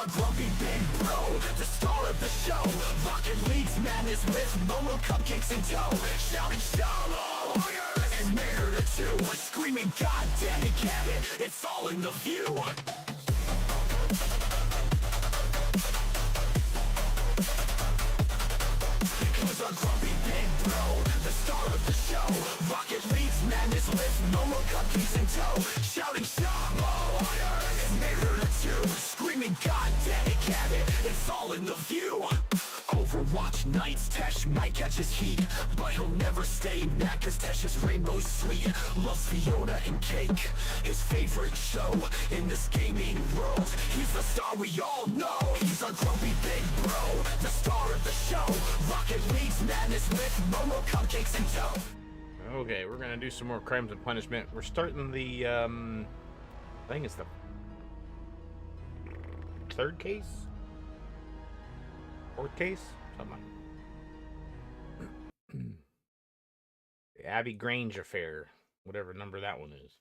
A grumpy big bro, the star of the show. Rocket League's madness with Momo cupcakes in tow. Shouting Sherlock and Mayor to two. Screaming God damn it, Cabot, it's all in the view. Cause a grumpy big bro, the star of the show. Rocket League's madness with Momo cupcakes in tow. Shouting Sherlock and Mayor to two. Screaming God damn it, Cabot, it's all in the view. Overwatch nights, Tesh might catch his heat, but he'll never stay mad cause Tesh's rainbow's sweet. Loves Fiona and Cake, his favorite show in this gaming world. He's the star we all know. He's a grumpy big bro, the star of the show. Rocket League's madness with Momo cupcakes in tow. Okay, we're gonna do some more Crimes and Punishment. We're starting the I think it's the third case? Fourth case? Something like the Abbey Grange affair. Whatever number that one is.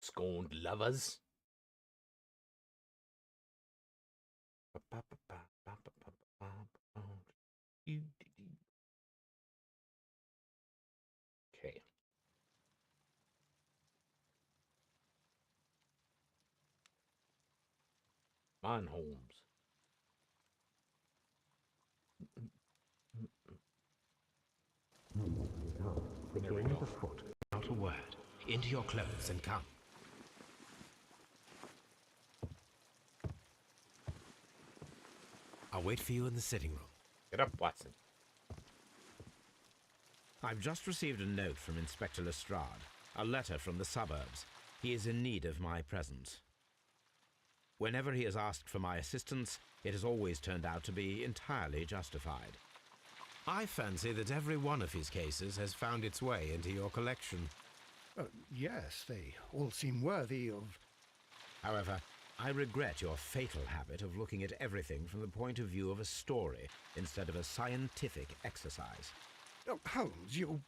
Scorned lovers. Okay. Come on, Holmes. The game is afoot. Not a word. Into your clothes and come. I'll wait for you in the sitting room. Get up, Watson. I've just received a note from Inspector Lestrade, a letter from the suburbs. He is in need of my presence. Whenever he has asked for my assistance, it has always turned out to be entirely justified. I fancy that every one of his cases has found its way into your collection. Yes, they all seem worthy of... However, I regret your fatal habit of looking at everything from the point of view of a story instead of a scientific exercise. Oh, Holmes, you...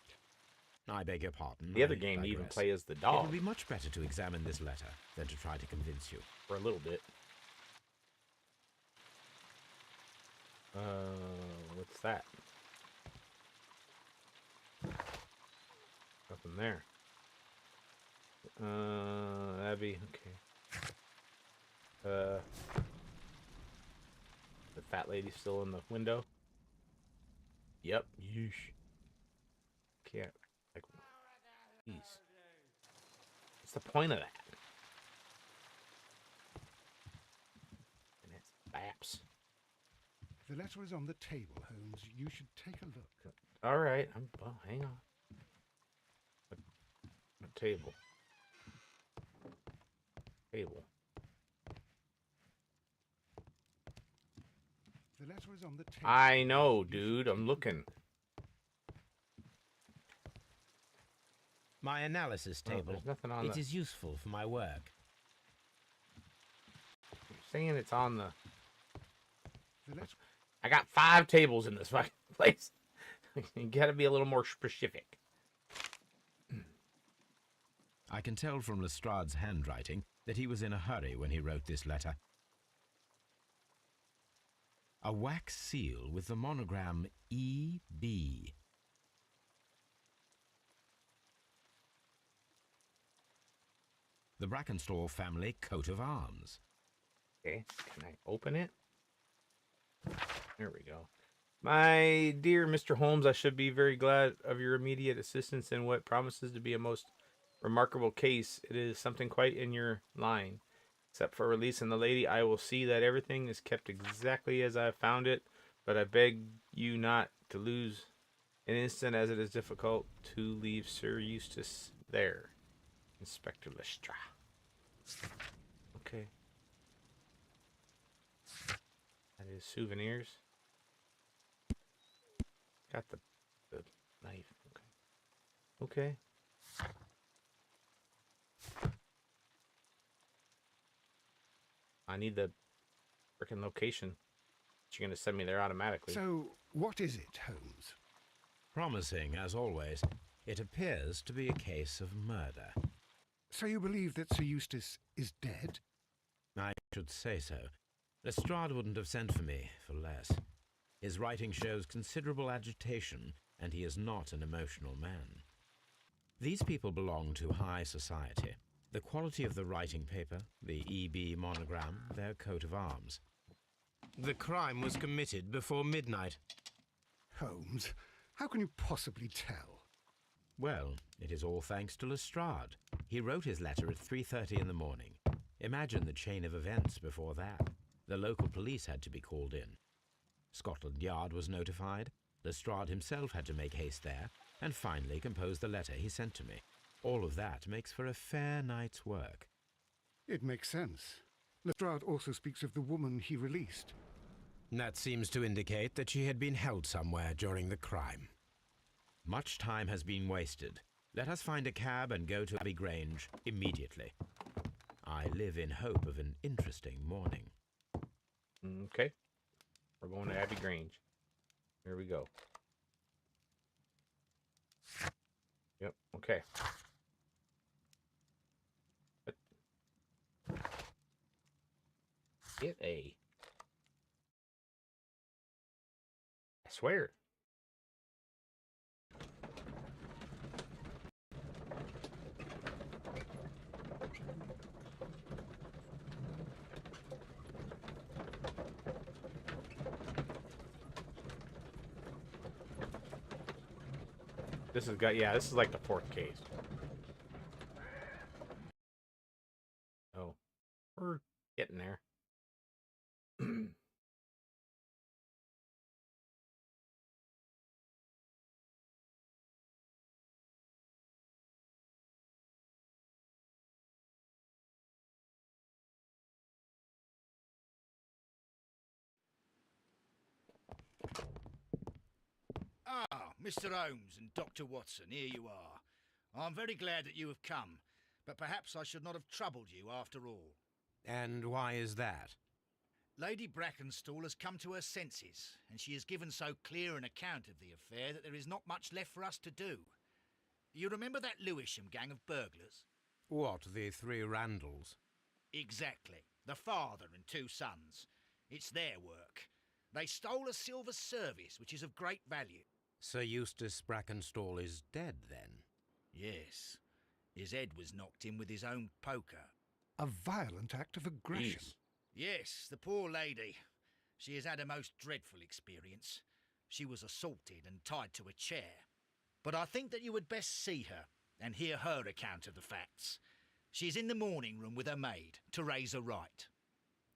I beg your pardon. The other I game, you even digress. play as the It dog would be much better to examine this letter than to try to convince you. for a little bit. What's that? Nothing there. Abby, okay. The fat lady still in the window? Yep. Yeesh. Can't, like, jeez. What's the point of that? And it's Baps. The letter is on the table, Holmes. You should take a look. All right. Well, hang on. A table. Table. The letter is on the table. I know, dude. I'm looking. My analysis Oh, table. there's nothing on It the... is useful for my work. I'm saying it's on the... The letter... I got 5 tables in this fucking place. You gotta be a little more specific. I can tell from Lestrade's handwriting that he was in a hurry when he wrote this letter. A wax seal with the monogram E.B. The Brackenstall family coat of arms. Okay, can I open it? There we go. My dear Mr. Holmes, I should be very glad of your immediate assistance in what promises to be a most remarkable case. It is something quite in your line. Except for releasing the lady, I will see that everything is kept exactly as I found it, but I beg you not to lose an instant, as it is difficult to leave Sir Eustace there. Inspector Lestrade. Okay. That is souvenirs. Got the knife. Okay. Okay. I need the freaking location. You're gonna send me there automatically. So, what is it, Holmes? Promising, as always. It appears to be a case of murder. So you believe that Sir Eustace is dead? I should say so. Lestrade wouldn't have sent for me for less. His writing shows considerable agitation, and he is not an emotional man. These people belong to high society. The quality of the writing paper, the EB monogram, their coat of arms. The crime was committed before midnight. Holmes, how can you possibly tell? Well, it is all thanks to Lestrade. He wrote his letter at 3:30 in the morning. Imagine the chain of events before that. The local police had to be called in. Scotland Yard was notified. Lestrade himself had to make haste there, and finally compose the letter he sent to me. All of that makes for a fair night's work. It makes sense. Lestrade also speaks of the woman he released. That seems to indicate that she had been held somewhere during the crime. Much time has been wasted. Let us find a cab and go to Abbey Grange immediately. I live in hope of an interesting morning. Okay. We're going to Abbey Grange. Here we go. Yep, okay. Get a... I swear. This has got, yeah, this is like the fourth case. Oh, we're getting there. Ah, Mr. Holmes and Dr. Watson, here you are. I'm very glad that you have come, but perhaps I should not have troubled you after all. And why is that? Lady Brackenstall has come to her senses, and she has given so clear an account of the affair that there is not much left for us to do. You remember that Lewisham gang of burglars? What, the three Randalls? Exactly. The father and two sons. It's their work. They stole a silver service, which is of great value. Sir Eustace Brackenstall is dead, then? Yes. His head was knocked in with his own poker. A violent act of aggression. Jeez. Yes, the poor lady. She has had a most dreadful experience. She was assaulted and tied to a chair. But I think that you would best see her and hear her account of the facts. She's in the morning room with her maid to raise a right.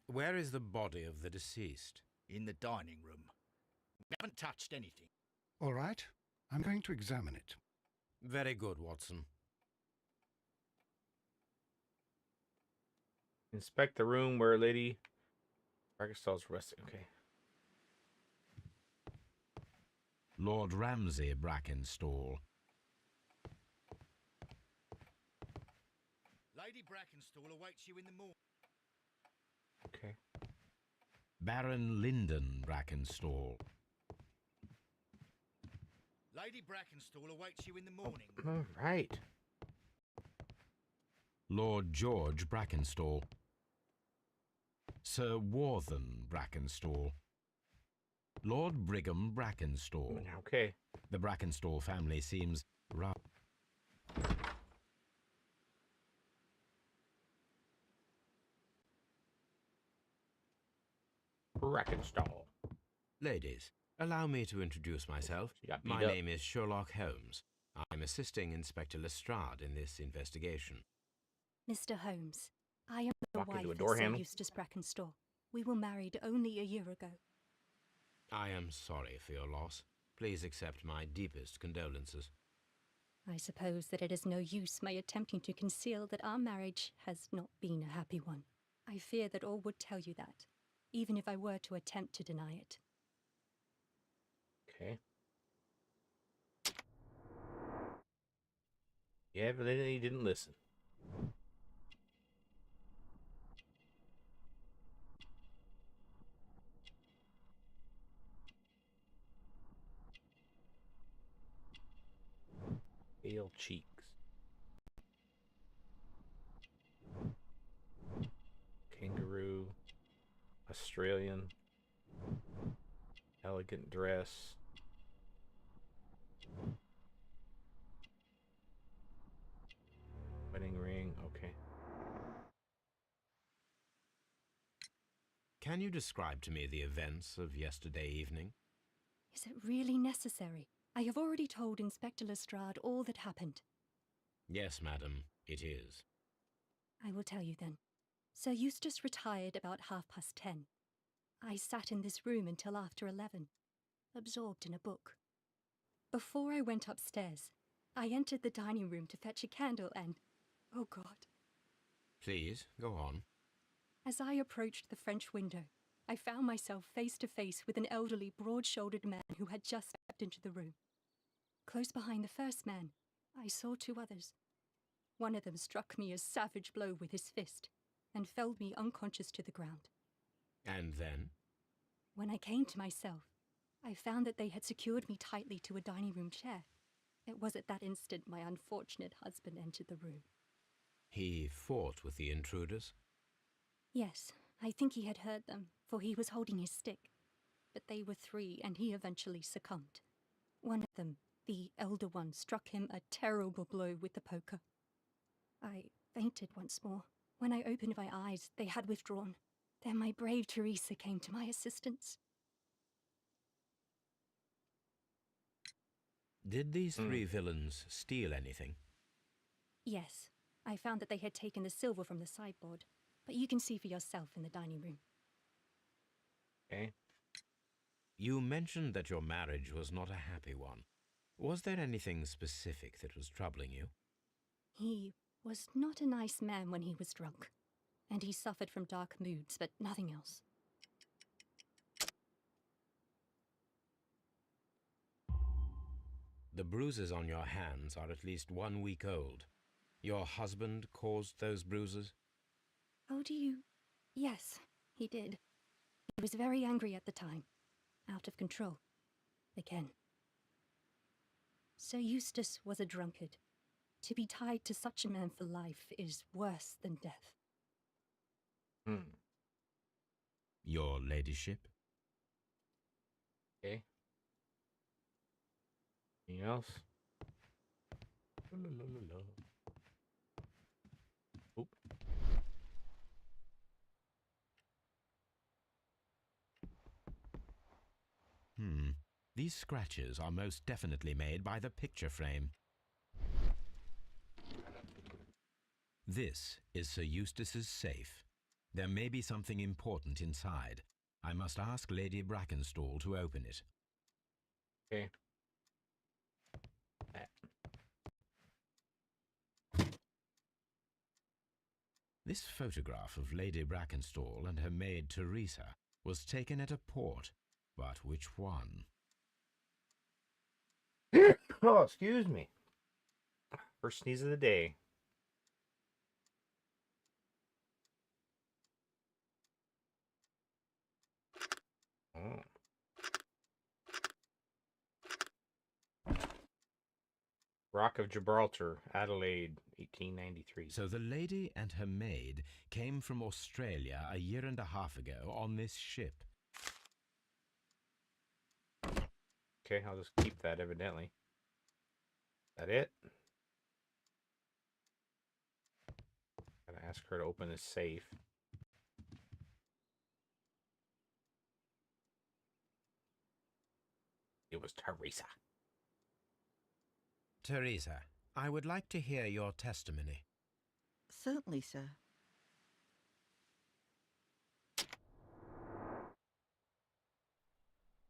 Where is the body of the deceased? In the dining room. We haven't touched anything. All right, I'm going to examine it. Very good, Watson. Inspect the room where Lady Brackenstall's resting. Okay. Lord Ramsay Brackenstall. Lady Brackenstall awaits you in the morning. Okay. Baron Lyndon Brackenstall. Lady Brackenstall awaits you in the morning. All right. Lord George Brackenstall. Sir Warthen Brackenstall. Lord Brigham Brackenstall. Okay. The Brackenstall family seems rather... Brackenstall. Ladies, allow me to introduce myself. She got beat My up. name is Sherlock Holmes. I'm assisting Inspector Lestrade in this investigation. Mr. Holmes, I am the Walk into wife a door of Sir handle. Eustace Brackenstall. We were married only a year ago. I am sorry for your loss. Please accept my deepest condolences. I suppose that it is no use my attempting to conceal that our marriage has not been a happy one. I fear that all would tell you that, even if I were to attempt to deny it. Okay. Yeah, but then he didn't listen. Pale cheeks. Kangaroo. Australian. Elegant dress. Wedding ring. Okay. Can you describe to me the events of yesterday evening? Is it really necessary? I have already told Inspector Lestrade all that happened. Yes, madam, it is. I will tell you then. Sir Eustace retired about 10:30. I sat in this room until after 11, absorbed in a book. Before I went upstairs, I entered the dining room to fetch a candle and, oh God, Please, go on. as I approached the French window, I found myself face to face with an elderly, broad-shouldered man who had just stepped into the room. Close behind the first man, I saw two others. One of them struck me a savage blow with his fist and felled me unconscious to the ground. And then? When I came to myself, I found that they had secured me tightly to a dining room chair. It was at that instant my unfortunate husband entered the room. He fought with the intruders? Yes, I think he had heard them, for he was holding his stick. But they were three, and he eventually succumbed. One of them, the elder one, struck him a terrible blow with the poker. I fainted once more. When I opened my eyes, they had withdrawn. Then my brave Teresa came to my assistance. Did these three villains steal anything? Yes, I found that they had taken the silver from the sideboard, but you can see for yourself in the dining room. Okay. You mentioned that your marriage was not a happy one. Was there anything specific that was troubling you? He was not a nice man when he was drunk, and he suffered from dark moods, but nothing else. The bruises on your hands are at least 1 week old. Your husband caused those bruises? Oh, do you? Yes, he did. He was very angry at the time. Out of control. Again. Sir Eustace was a drunkard. To be tied to such a man for life is worse than death. Your ladyship? Okay. Anything else? Oop. These scratches are most definitely made by the picture frame. This is Sir Eustace's safe. There may be something important inside. I must ask Lady Brackenstall to open it. Okay. This photograph of Lady Brackenstall and her maid Teresa was taken at a port, but which one? Oh, excuse me. First sneeze of the day. Oh. Rock of Gibraltar, Adelaide, 1893. So the lady and her maid came from Australia a year and a half ago on this ship. Okay, I'll just keep that evidently. Is that it? Gotta ask her to open this safe. It was Teresa. Teresa, I would like to hear your testimony. Certainly, sir.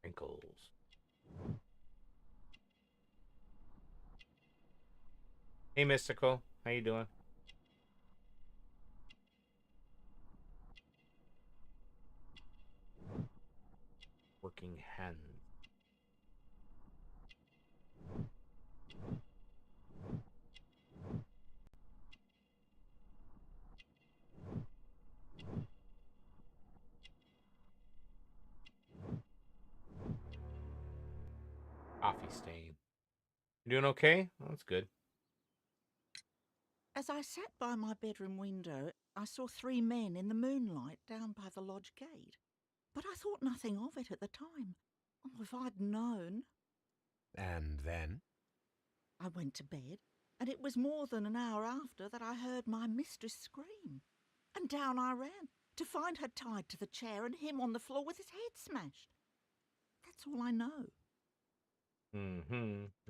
Wrinkles. Hey, Mystical. How you doing? Working hands. Coffee stain. You doing okay? Oh, that's good. As I sat by my bedroom window, I saw 3 men in the moonlight down by the lodge gate. But I thought nothing of it at the time. Oh, if I'd known. And then? I went to bed, and it was more than an hour after that I heard my mistress scream. And down I ran, to find her tied to the chair and him on the floor with his head smashed. That's all I know.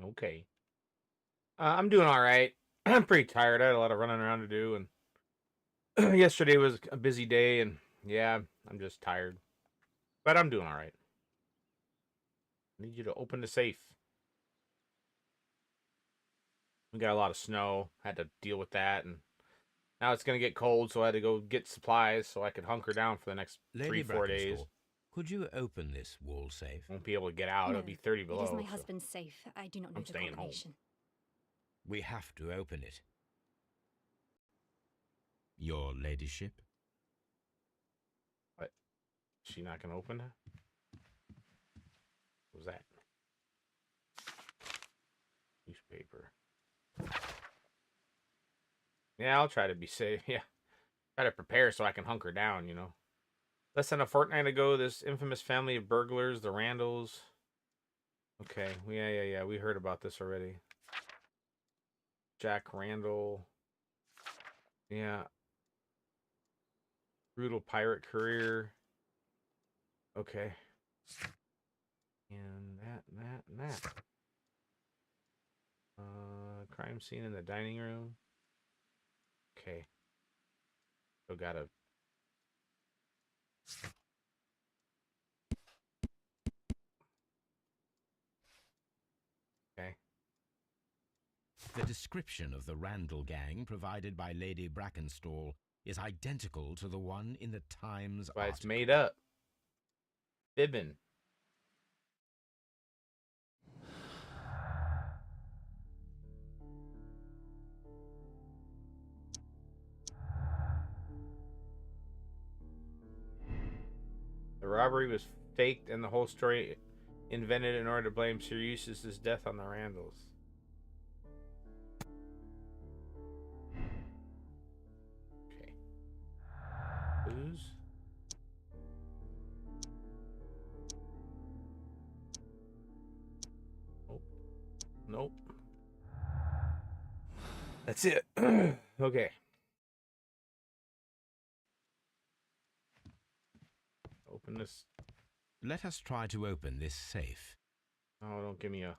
Okay. I'm doing all right. I'm pretty tired. I had a lot of running around to do, and yesterday was a busy day, and yeah, I'm just tired. But I'm doing all right. I need you to open the safe. We got a lot of snow. Had to deal with that, and now it's gonna get cold, so I had to go get supplies so I could hunker down for the next Lady 3-4 days. Brackenstall, could you open this wall safe? Won't be able to get out. No, It'll be 30 below. It is my so husband's safe. I do not know I'm the staying home. combination. We have to open it. Your ladyship? What? She not gonna open it? What was that? Newspaper. Yeah, I'll try to be safe. Yeah. Try to prepare so I can hunker down, you know. Less than a fortnight ago, this infamous family of burglars, the Randalls. Okay, yeah. We heard about this already. Jack Randall. Yeah. Brutal pirate career. Okay. And that. Crime scene in the dining room. Okay. Still gotta. Okay. The description of the Randall gang provided by Lady Brackenstall is identical to the one in the Times Why it's article. made up. Fibbing. The robbery was faked and the whole story invented in order to blame Sir Eustace's death on the Randalls. Okay. Booze. Nope. That's it. Okay. Open this. Let us try to open this safe. Oh, don't give me a...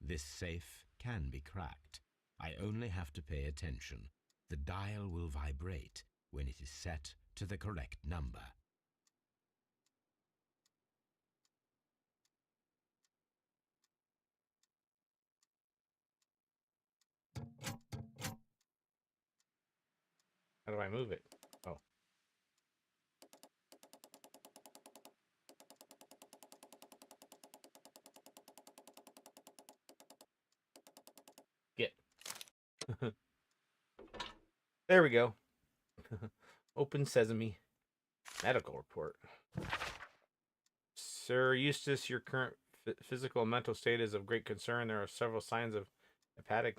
This safe can be cracked. I only have to pay attention. The dial will vibrate when it is set to the correct number. How do I move it? Oh. Get. There we go. Open sesame. Medical report. Sir Eustace, your current physical and mental state is of great concern. There are several signs of hepatic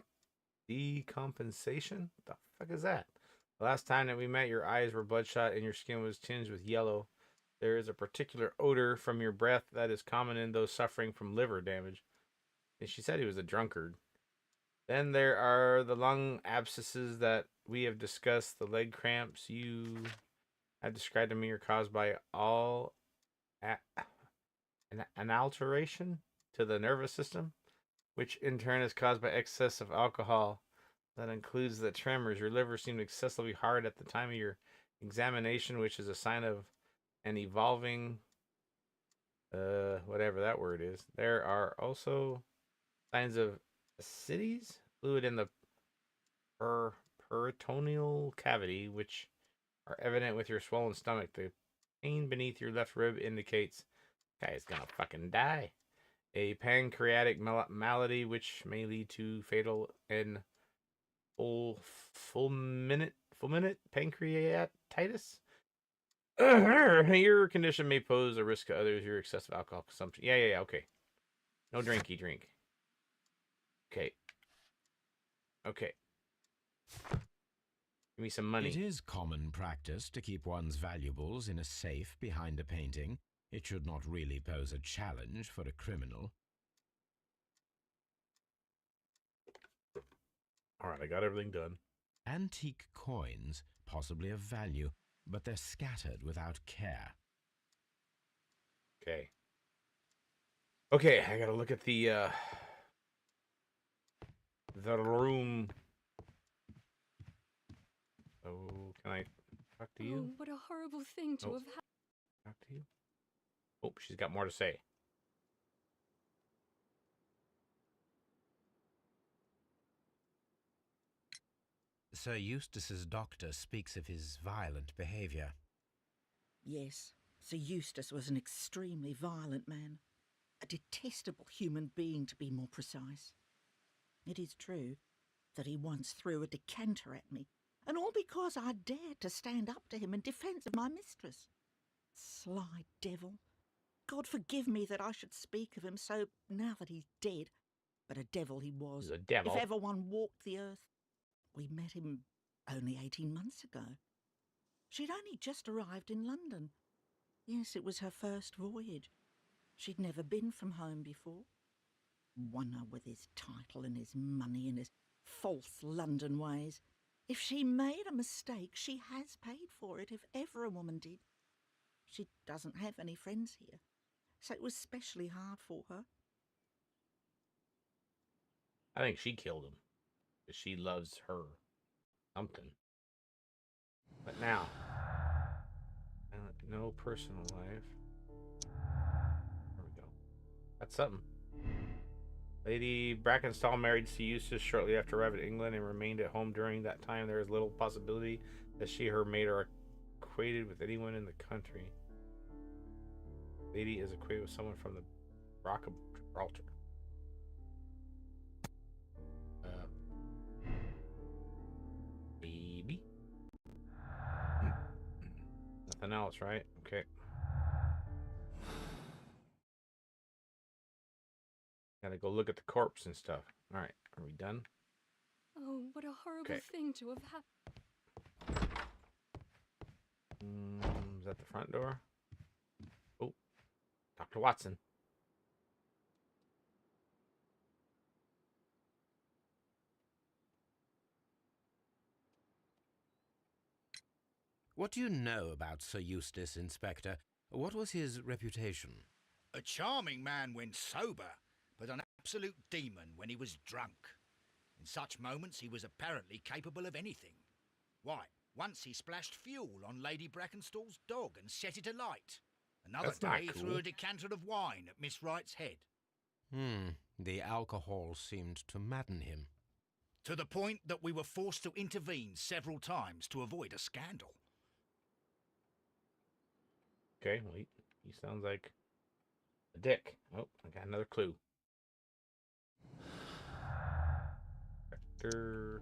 decompensation. What the fuck is that? The last time that we met, your eyes were bloodshot and your skin was tinged with yellow. There is a particular odor from your breath that is common in those suffering from liver damage. And she said he was a drunkard. Then there are the lung abscesses that we have discussed. The leg cramps you have described to me are caused by an alteration to the nervous system, which in turn is caused by excess of alcohol. That includes the tremors. Your liver seemed excessively hard at the time of your examination, which is a sign of an evolving, whatever that word is. There are also signs of ascites, fluid in the peritoneal cavity, which are evident with your swollen stomach. The pain beneath your left rib indicates guy's gonna fucking die. A pancreatic malady, which may lead to fatal and fulminant pancreatitis. Your condition may pose a risk to others. Your excessive alcohol consumption. Yeah. Okay. No drinky drink. Okay. Okay. Give me some money. It is common practice to keep one's valuables in a safe behind a painting. It should not really pose a challenge for a criminal. All right, I got everything done. Antique coins, possibly of value, but they're scattered without care. Okay. Okay, I gotta look at the room. Oh, can I talk to you? Oh, what a horrible thing to Oh. have happened. Talk to you? Oh, she's got more to say. Sir Eustace's doctor speaks of his violent behaviour. Yes, Sir Eustace was an extremely violent man. A detestable human being, to be more precise. It is true that he once threw a decanter at me, and all because I dared to stand up to him in defence of my mistress. Sly devil. God forgive me that I should speak of him so now that he's dead, but a devil he was. He's a devil. If ever one walked the earth. We met him only 18 months ago. She'd only just arrived in London. Yes, it was her first voyage. She'd never been from home before. Wonder with his title and his money and his false London ways. If she made a mistake, she has paid for it, if ever a woman did. She doesn't have any friends here, so it was specially hard for her. I think she killed him. Because she loves her. Something. But now. No personal life. There we go. That's something. Lady Brackenstall married Sir Eustace shortly after arriving in England and remained at home during that time. There is little possibility that she or her maid are acquainted with anyone in the country. Lady is acquainted with someone from the Rock of Gibraltar. Maybe. Nothing else, right? Okay. Gotta go look at the corpse and stuff. All right, are we done? Oh, what a horrible Okay. thing to have happened. Is that the front door? Oh, Dr. Watson. What do you know about Sir Eustace, Inspector? What was his reputation? A charming man when sober, but an absolute demon when he was drunk. In such moments he was apparently capable of anything. Why, once he splashed fuel on Lady Brackenstall's dog and set it alight. Another That's not day he cool. threw a decanter of wine at Miss Wright's head. The alcohol seemed to madden him. To the point that we were forced to intervene several times to avoid a scandal. Okay, wait. He sounds like a dick. Oh, I got another clue. Sir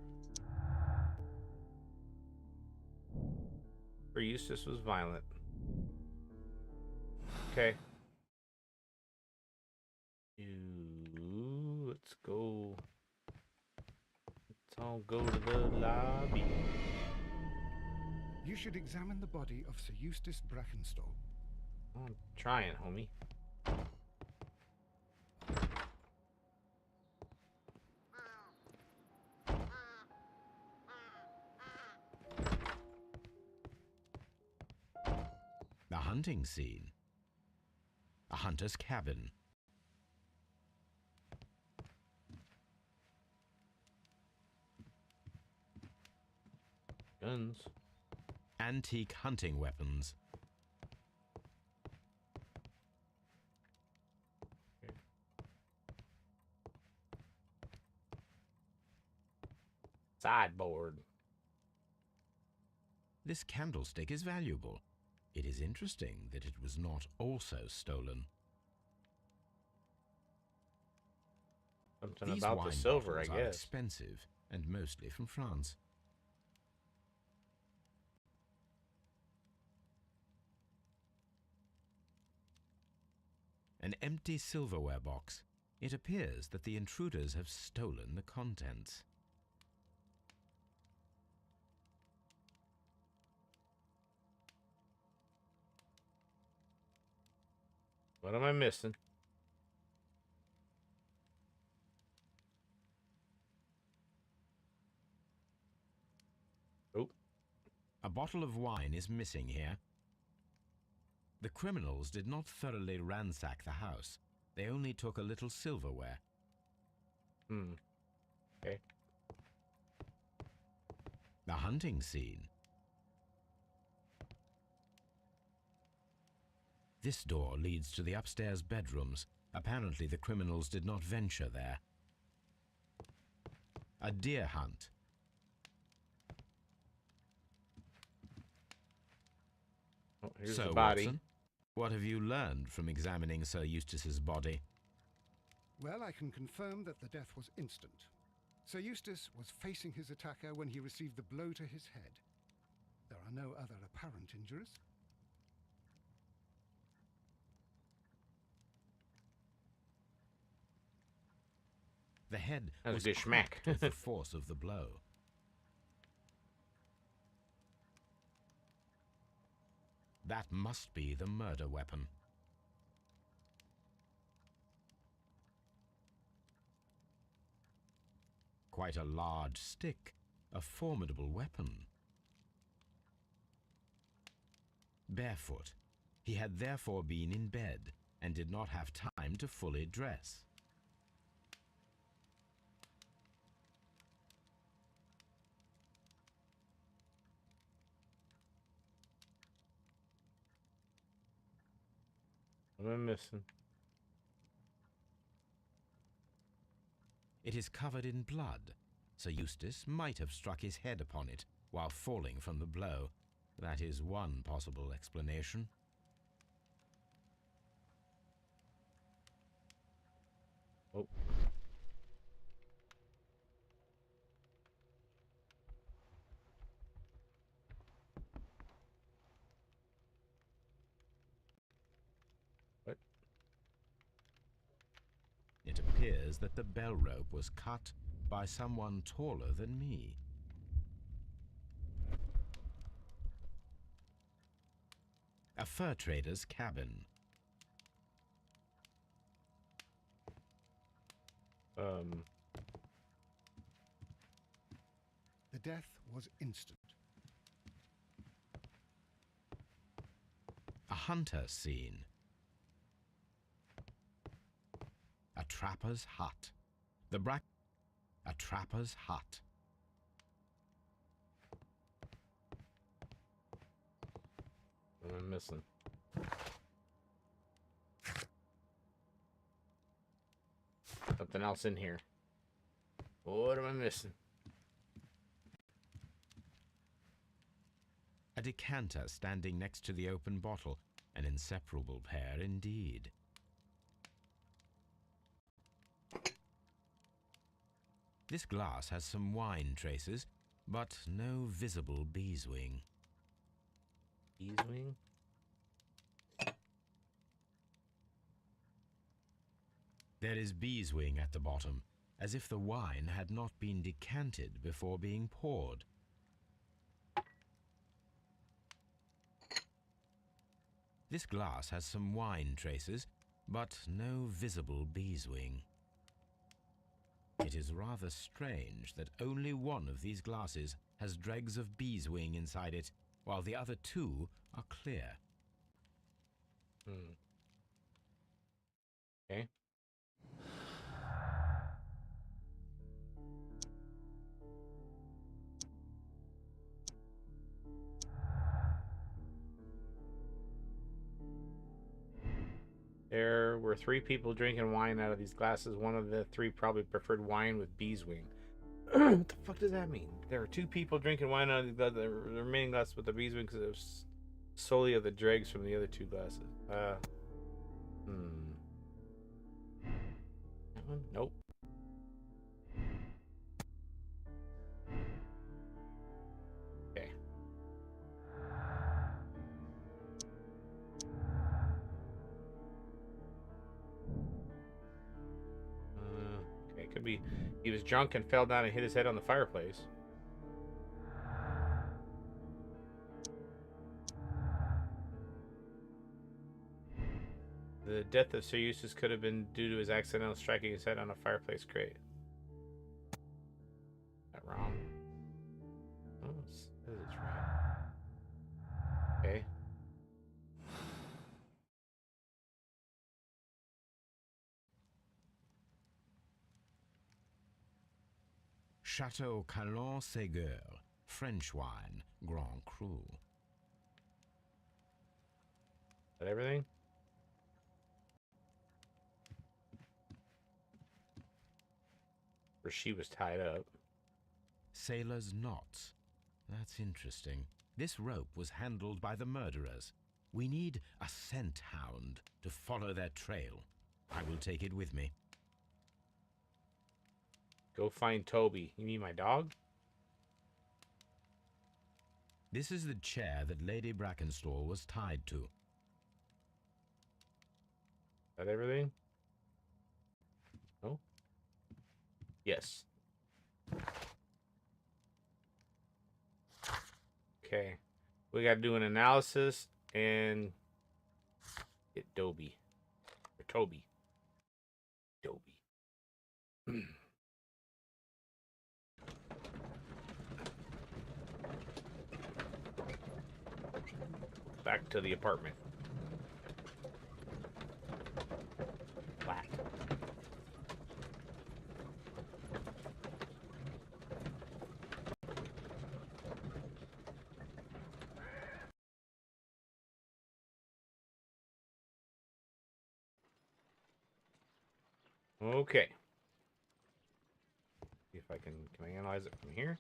Eustace was violent. Okay. Let's go. Let's all go to the lobby. You should examine the body of Sir Eustace Brackenstall. I'm trying, homie. The hunting scene. A hunter's cabin. Guns. Antique hunting weapons. Sideboard. This candlestick is valuable. It is interesting that it was not also stolen. Something These about wine the silver, I bottles are guess. expensive and mostly from France. An empty silverware box. It appears that the intruders have stolen the contents. What am I missing? Oh. A bottle of wine is missing here. The criminals did not thoroughly ransack the house. They only took a little silverware. Okay. The hunting scene. This door leads to the upstairs bedrooms. Apparently the criminals did not venture there. A deer hunt. Oh, here's So, the body. Watson, what have you learned from examining Sir Eustace's body? Well, I can confirm that the death was instant. Sir Eustace was facing his attacker when he received the blow to his head. There are no other apparent injuries. The head That was was a good schmack. cracked with the force of the blow. That must be the murder weapon. Quite a large stick, a formidable weapon. Barefoot, he had therefore been in bed and did not have time to fully dress. What am I missing? It is covered in blood. Sir Eustace might have struck his head upon it while falling from the blow. That is one possible explanation. Oh. What? It appears that the bell rope was cut by someone taller than me. A fur trader's cabin. The death was instant. A hunter scene. A trapper's hut. A trapper's hut. What am I missing? Something else in here. What am I missing? A decanter standing next to the open bottle. An inseparable pair indeed. This glass has some wine traces, but no visible beeswing. Beeswing? There is beeswing at the bottom, as if the wine had not been decanted before being poured. This glass has some wine traces, but no visible beeswing. It is rather strange that only one of these glasses has dregs of beeswing inside it, while the other two are clear. Okay. There were 3 people drinking wine out of these glasses. One of the 3 probably preferred wine with beeswing. What the fuck does that mean? There were 2 people drinking wine out of the remaining glass with the beeswing because it was solely of the dregs from the other 2 glasses. That one? Nope. Okay. Okay, could be he was drunk and fell down and hit his head on the fireplace. The death of Sir Eustace could have been due to his accidental striking his head on a fireplace grate. Is that wrong? Oh, it says it's right. Okay. Chateau Calon-Ségur, French wine, Grand Cru. Is that everything? Where she was tied up. Sailor's knots. That's interesting. This rope was handled by the murderers. We need a scent hound to follow their trail. I will take it with me. Go find Toby. You mean my dog? This is the chair that Lady Brackenstall was tied to. Is that everything? No? Yes. Okay. We gotta do an analysis and get Dobie. Or Toby. Dobie. Back to the apartment. Flat. Okay. See if I can I analyze it from here?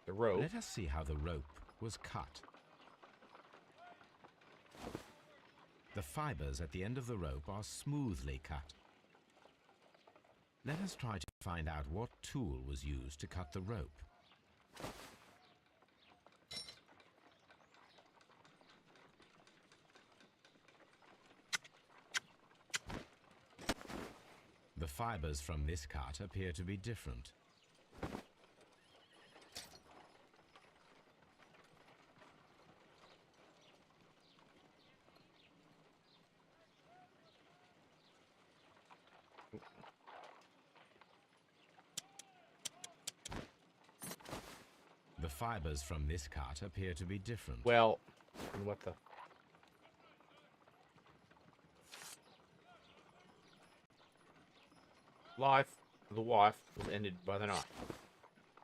The rope. Let us see how the rope was cut. The fibers at the end of the rope are smoothly cut. Let us try to find out what tool was used to cut the rope. The fibers from this cut appear to be different. The fibers from this cut appear to be different. Well, and what the... The wife was ended by the knife.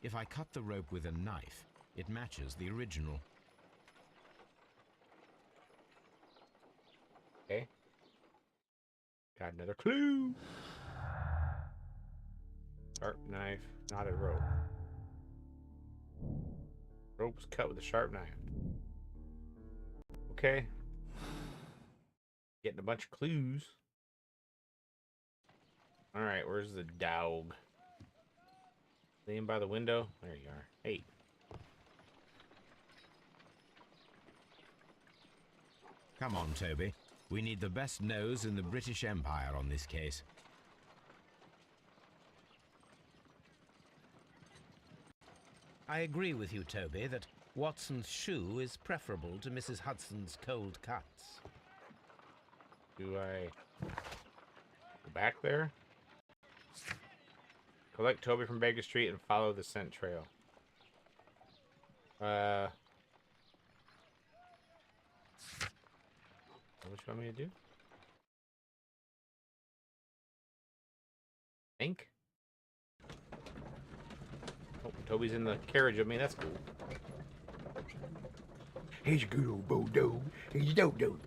If I cut the rope with a knife, it matches the original. Okay. Got another clue. Sharp knife, not a rope. Rope was cut with a sharp knife. Okay. Getting a bunch of clues. Alright, where's the dog? Laying by the window? There you are. Hey. Come on, Toby. We need the best nose in the British Empire on this case. I agree with you, Toby, that Watson's shoe is preferable to Mrs. Hudson's cold cuts. Do I go back there? Collect Toby from Baker Street and follow the scent trail. What you want me to do? Think? Oh, Toby's in the carriage with me. That's cool. He's a good old bulldog. He's a dodo.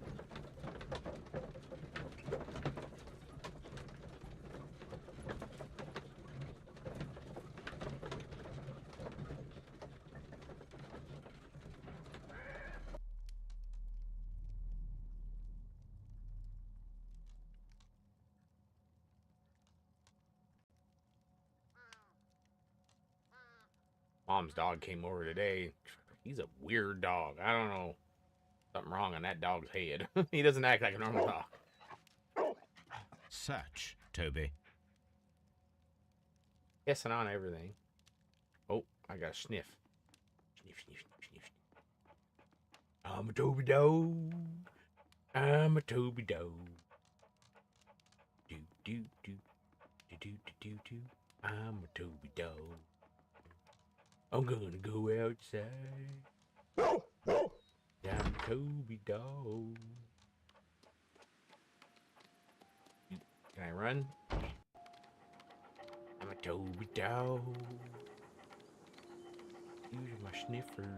Mom's dog came over today. He's a weird dog. I don't know. Something wrong on that dog's head. He doesn't act like a normal dog. Search, Toby. Guessing on everything. Oh, I got a sniff. Sniff, sniff, sniff, sniff. I'm a Toby Dog. I'm a Toby Dog. Do do do do do do do do. I'm a Toby Dog. I'm gonna go outside. I'm a Toby Dog. Can I run? I'm a Toby Dog. Use my sniffer.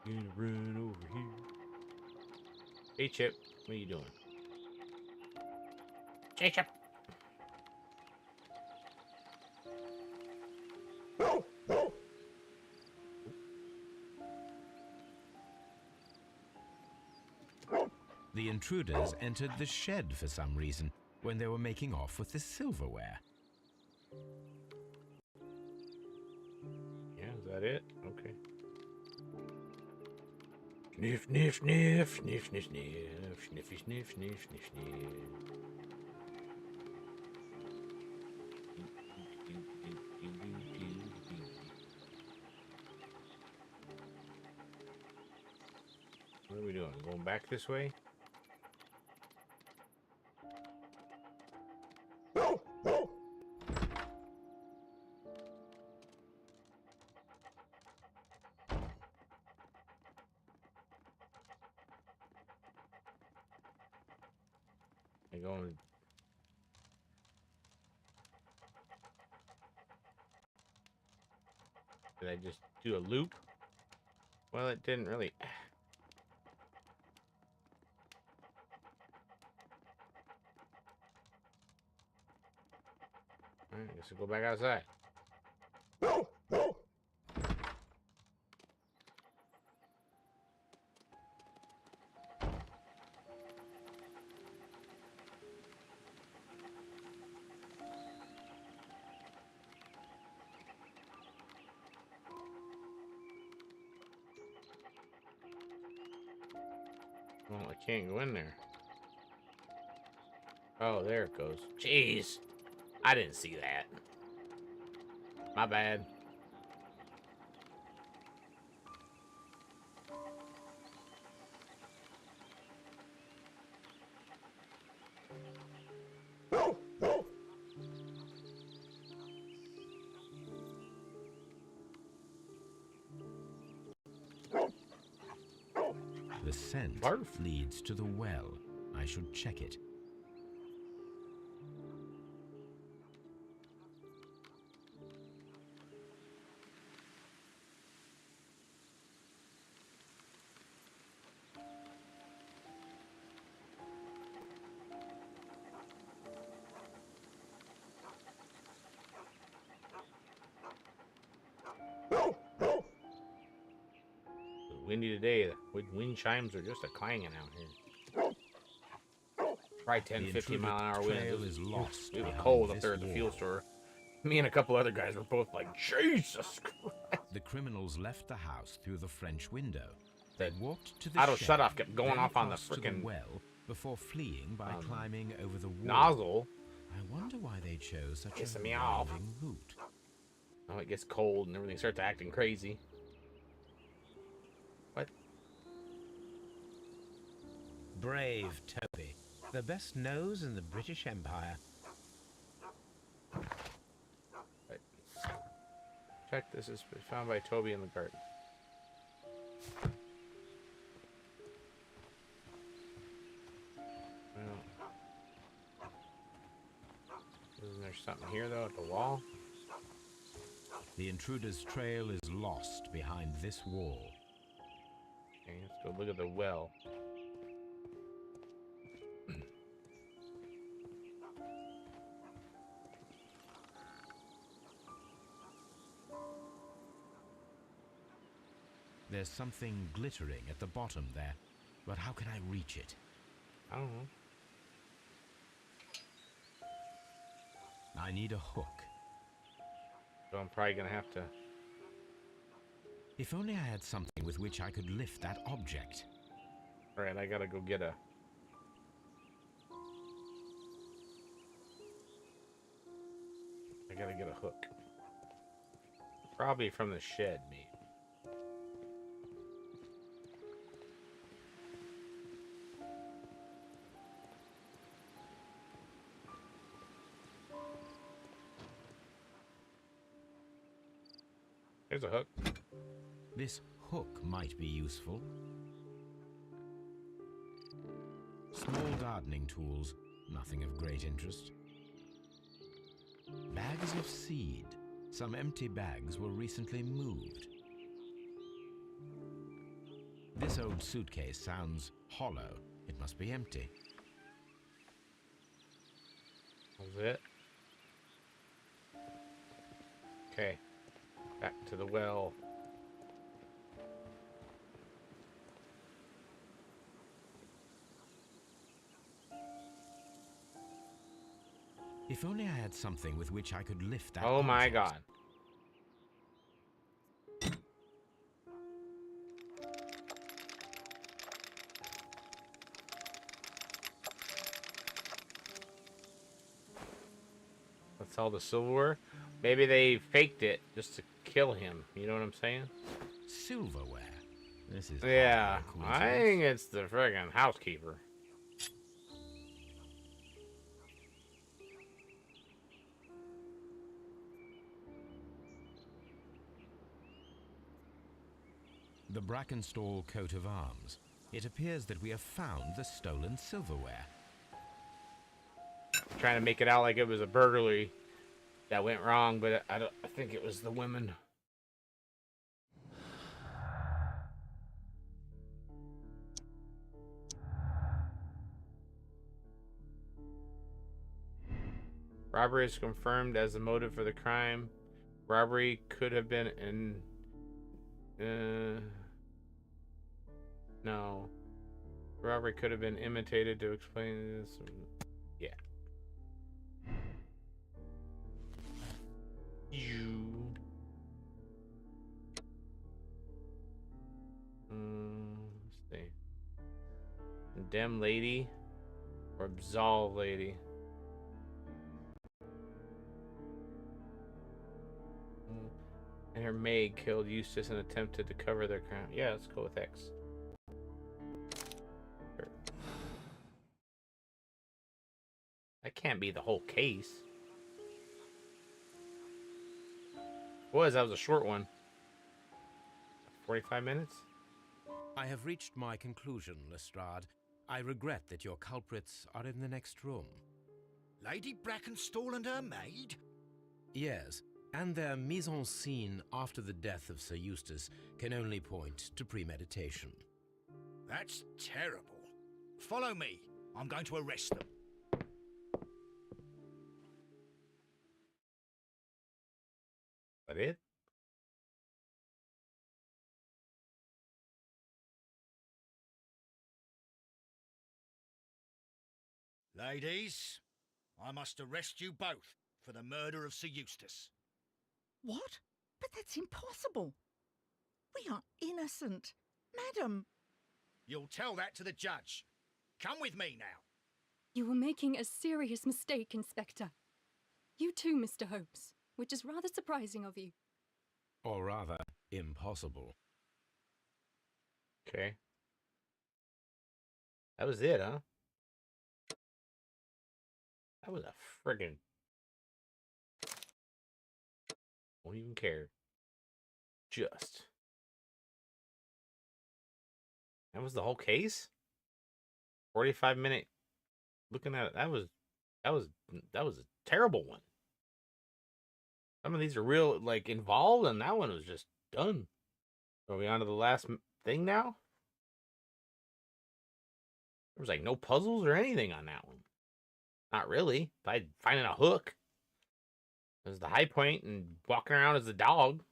Gonna run over here. Hey Chip, what are you doing? Hey Chip. The intruders entered the shed for some reason when they were making off with the silverware. Yeah, is that it? Okay. Sniff, sniff, sniff, sniff, sniff, sniff, sniffy, sniff, sniff, sniff, sniff. What are we doing? Going back this way? I going. Did I just do a loop? Well, it didn't really. Alright, guess we'll go back outside. Well, I can't go in there. Oh, there it goes. Jeez. I didn't see that. My bad. The scent Barf. leads to the well. I should check it. Windy today. The wind chimes are just a clanging out here. Probably 10, The 15 mile an hour intruder winds. trail is lost It was behind cold up this there at the fuel wall. store. Me and a couple other guys were both like, Jesus Christ. The criminals left the house through the French window. They The walked to the auto shed, shutoff kept going then off on the across to frickin' well before fleeing by climbing over the wall. nozzle. I wonder why they chose such Pissing a me off. winding route. Oh, it gets cold and everything starts acting crazy. What? Brave Toby. The best nose in the British Empire. Right. Check, this is found by Toby in the garden. Well, isn't there something here though at the wall? The intruder's trail is lost behind this wall. Okay, let's go look at the well. There's something glittering at the bottom there, but how can I reach it? I don't know. I need a hook. So I'm probably gonna have to. If only I had something with which I could lift that object. All right, I gotta go get a. I gotta get a hook. Probably from the shed, maybe. Here's a hook. This hook might be useful. Small gardening tools, nothing of great interest. Bags of seed. Some empty bags were recently moved. This old suitcase sounds hollow. It must be empty. That was it. Okay. Back to the well. If only I had something with which I could lift that. Oh my object. god. That's all the silverware. Maybe they faked it just to kill him. You know what I'm saying? Silverware. This is Yeah. hardly a I coincidence. think it's the friggin' housekeeper. The Brackenstall coat of arms. It appears that we have found the stolen silverware. Trying to make it out like it was a burglary that went wrong, but I think it was the women. Robbery is confirmed as the motive for the crime. Robbery could have been no. Robbery could have been imitated to explain this. Yeah. You. Let's see. Condemn lady or absolve lady. And her maid killed Eustace and attempted to cover their crime. Yeah, let's go with X. Sure. That can't be the whole case. That was a short one. 45 minutes? I have reached my conclusion, Lestrade. I regret that your culprits are in the next room. Lady Brackenstall and her maid? Yes, and their mise en scene after the death of Sir Eustace can only point to premeditation. That's terrible. Follow me. I'm going to arrest them. That it? Ladies, I must arrest you both for the murder of Sir Eustace. What? But that's impossible. We are innocent. Madam. You'll tell that to the judge. Come with me now. You were making a serious mistake, Inspector. You too, Mr. Holmes, which is rather surprising of you. Or rather, impossible. Okay. That was it, huh? That was a friggin'... Won't even care. Just. That was the whole case? 45-minute looking at it. That was a terrible one. Some of these are real, like, involved, and that one was just done. Are we on to the last thing now? There was, like, no puzzles or anything on that one. Not really. By finding a hook. It was the high point and walking around as the dog.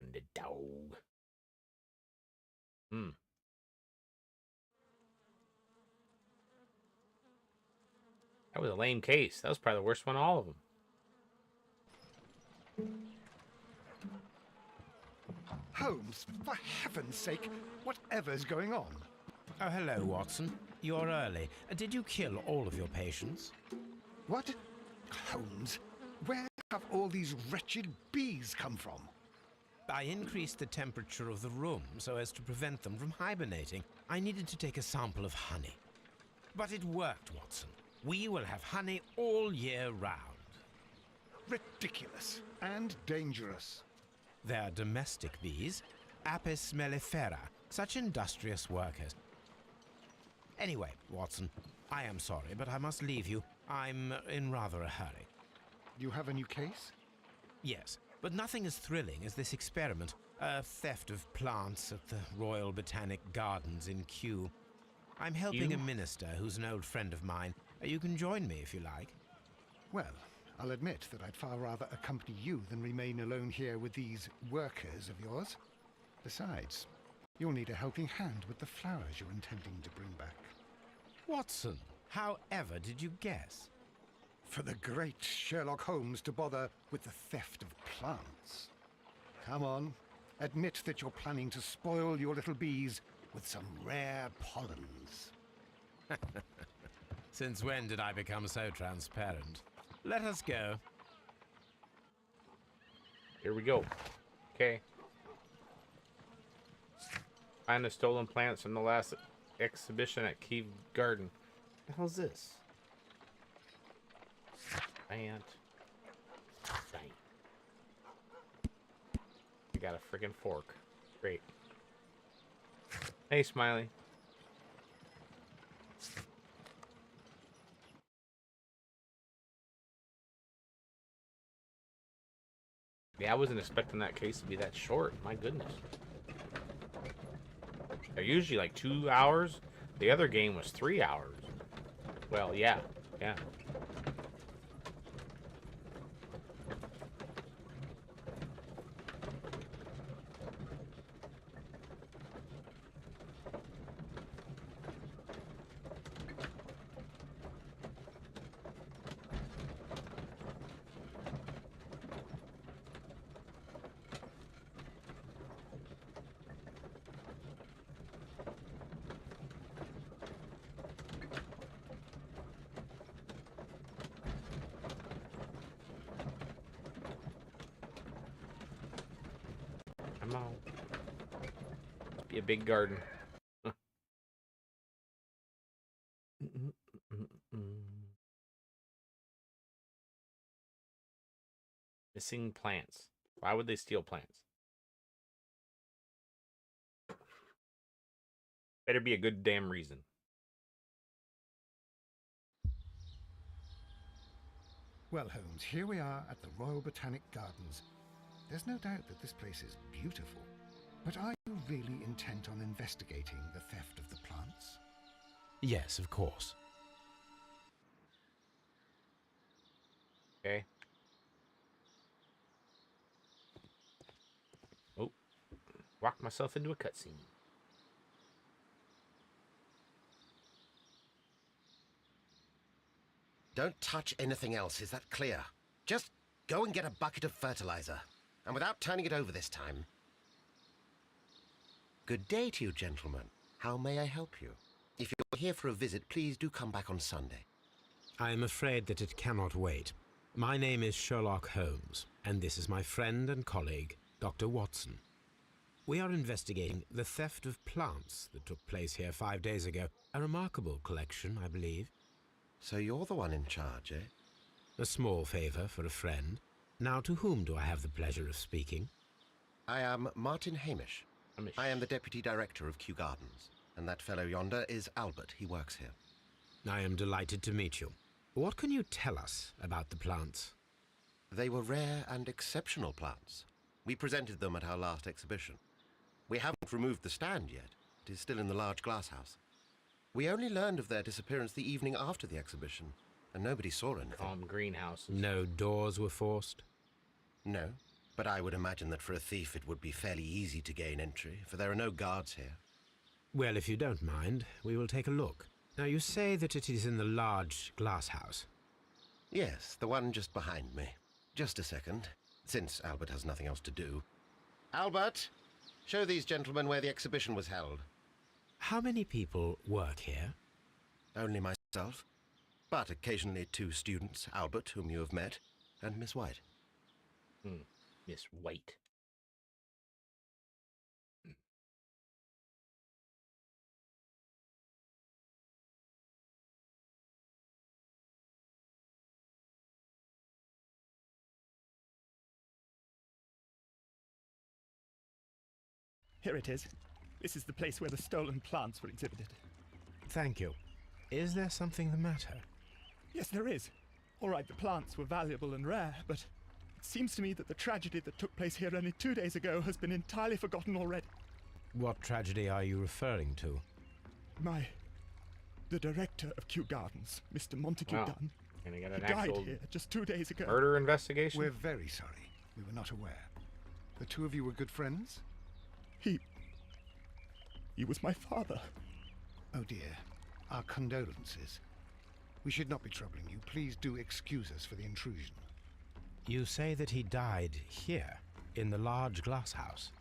And the dog. That was a lame case. That was probably the worst one of all of them. Holmes, for heaven's sake, whatever's going on? Oh, hello, Watson. You're early. Did you kill all of your patients? What? Holmes, where have all these wretched bees come from? I increased the temperature of the room so as to prevent them from hibernating. I needed to take a sample of honey. But it worked, Watson. We will have honey all year round. Ridiculous and dangerous. They're domestic bees, Apis mellifera, such industrious workers. Anyway, Watson, I am sorry, but I must leave you. I'm in rather a hurry. You have a new case? Yes, but nothing as thrilling as this experiment. A theft of plants at the Royal Botanic Gardens in Kew. I'm helping a minister who's an old friend of mine. You can join me if you like. Well, I'll admit that I'd far rather accompany you than remain alone here with these workers of yours. Besides, you'll need a helping hand with the flowers you're intending to bring back. Watson, however did you guess? For the great Sherlock Holmes to bother with the theft of plants. Come on, admit that you're planning to spoil your little bees with some rare pollens. Since when did I become so transparent? Let us go. Here we go. Okay. Find the stolen plants from the last exhibition at Kew Garden. What the hell's this? Plant. Dang. I got a friggin' fork. Great. Hey, Smiley. Yeah, I wasn't expecting that case to be that short. My goodness. They're usually like 2 hours. The other game was 3 hours. Well, yeah. Yeah. Come on. Be a big garden. Missing plants. Why would they steal plants? Better be a good damn reason. Well, Holmes, here we are at the Royal Botanic Gardens. There's no doubt that this place is beautiful. But are you really intent on investigating the theft of the plants? Yes, of course. Okay. Oh. Walked myself into a cutscene. Don't touch anything else, is that clear? Just go and get a bucket of fertilizer. And without turning it over this time. Good day to you, gentlemen. How may I help you? If you're here for a visit, please do come back on Sunday. I am afraid that it cannot wait. My name is Sherlock Holmes, and this is my friend and colleague, Dr. Watson. We are investigating the theft of plants that took place here 5 days ago. A remarkable collection, I believe. So you're the one in charge, eh? A small favor for a friend. Now, to whom do I have the pleasure of speaking? I am Martin Hamish. I am the Deputy Director of Kew Gardens. And that fellow yonder is Albert. He works here. I am delighted to meet you. What can you tell us about the plants? They were rare and exceptional plants. We presented them at our last exhibition. We haven't removed the stand yet. It is still in the large glass house. We only learned of their disappearance the evening after the exhibition, and nobody saw anything. Greenhouses. No doors were forced? No, but I would imagine that for a thief it would be fairly easy to gain entry, for there are no guards here. Well, if you don't mind, we will take a look. Now, you say that it is in the large glass house. Yes, the one just behind me. Just a second, since Albert has nothing else to do. Albert, show these gentlemen where the exhibition was held. How many people work here? Only myself, but occasionally 2 students, Albert, whom you have met, and Miss White. Miss White. Here it is. This is the place where the stolen plants were exhibited. Thank you. Is there something the matter? Yes, there is. All right, the plants were valuable and rare, but it seems to me that the tragedy that took place here only 2 days ago has been entirely forgotten already. What tragedy are you referring to? The director of Kew Gardens, Mr. Montague Wow. Dunn, Can I get he an died actual here just 2 days ago. murder investigation? We're very sorry. We were not aware. The two of you were good friends? He was my father. Oh dear. Our condolences. We should not be troubling you. Please do excuse us for the intrusion. You say that he died here, in the large glass house.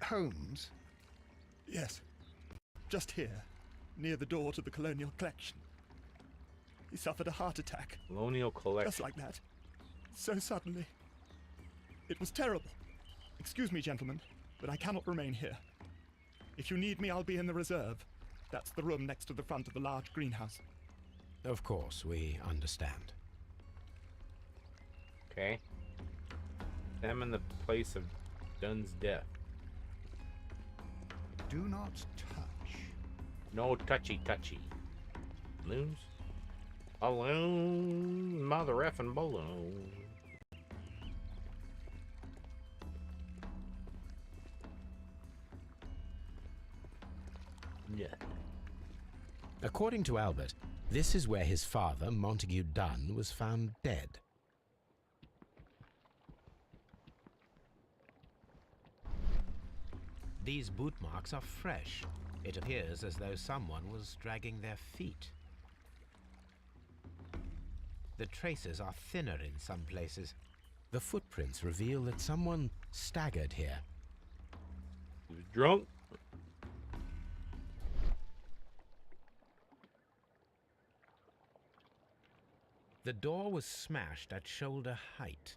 Holmes? Yes, just here, near the door to the Colonial Collection. He suffered a heart attack, Colonial Collection. just like that. So suddenly. It was terrible. Excuse me, gentlemen, but I cannot remain here. If you need me, I'll be in the reserve. That's the room next to the front of the large greenhouse. Of course, we understand. Okay. Examine the place of Dunn's death. Do not touch. No touchy. Balloons? Balloon, mother effing balloon. Yeah. According to Albert, this is where his father, Montague Dunn, was found dead. These boot marks are fresh. It appears as though someone was dragging their feet. The traces are thinner in some places. The footprints reveal that someone staggered here. He was drunk. The door was smashed at shoulder height.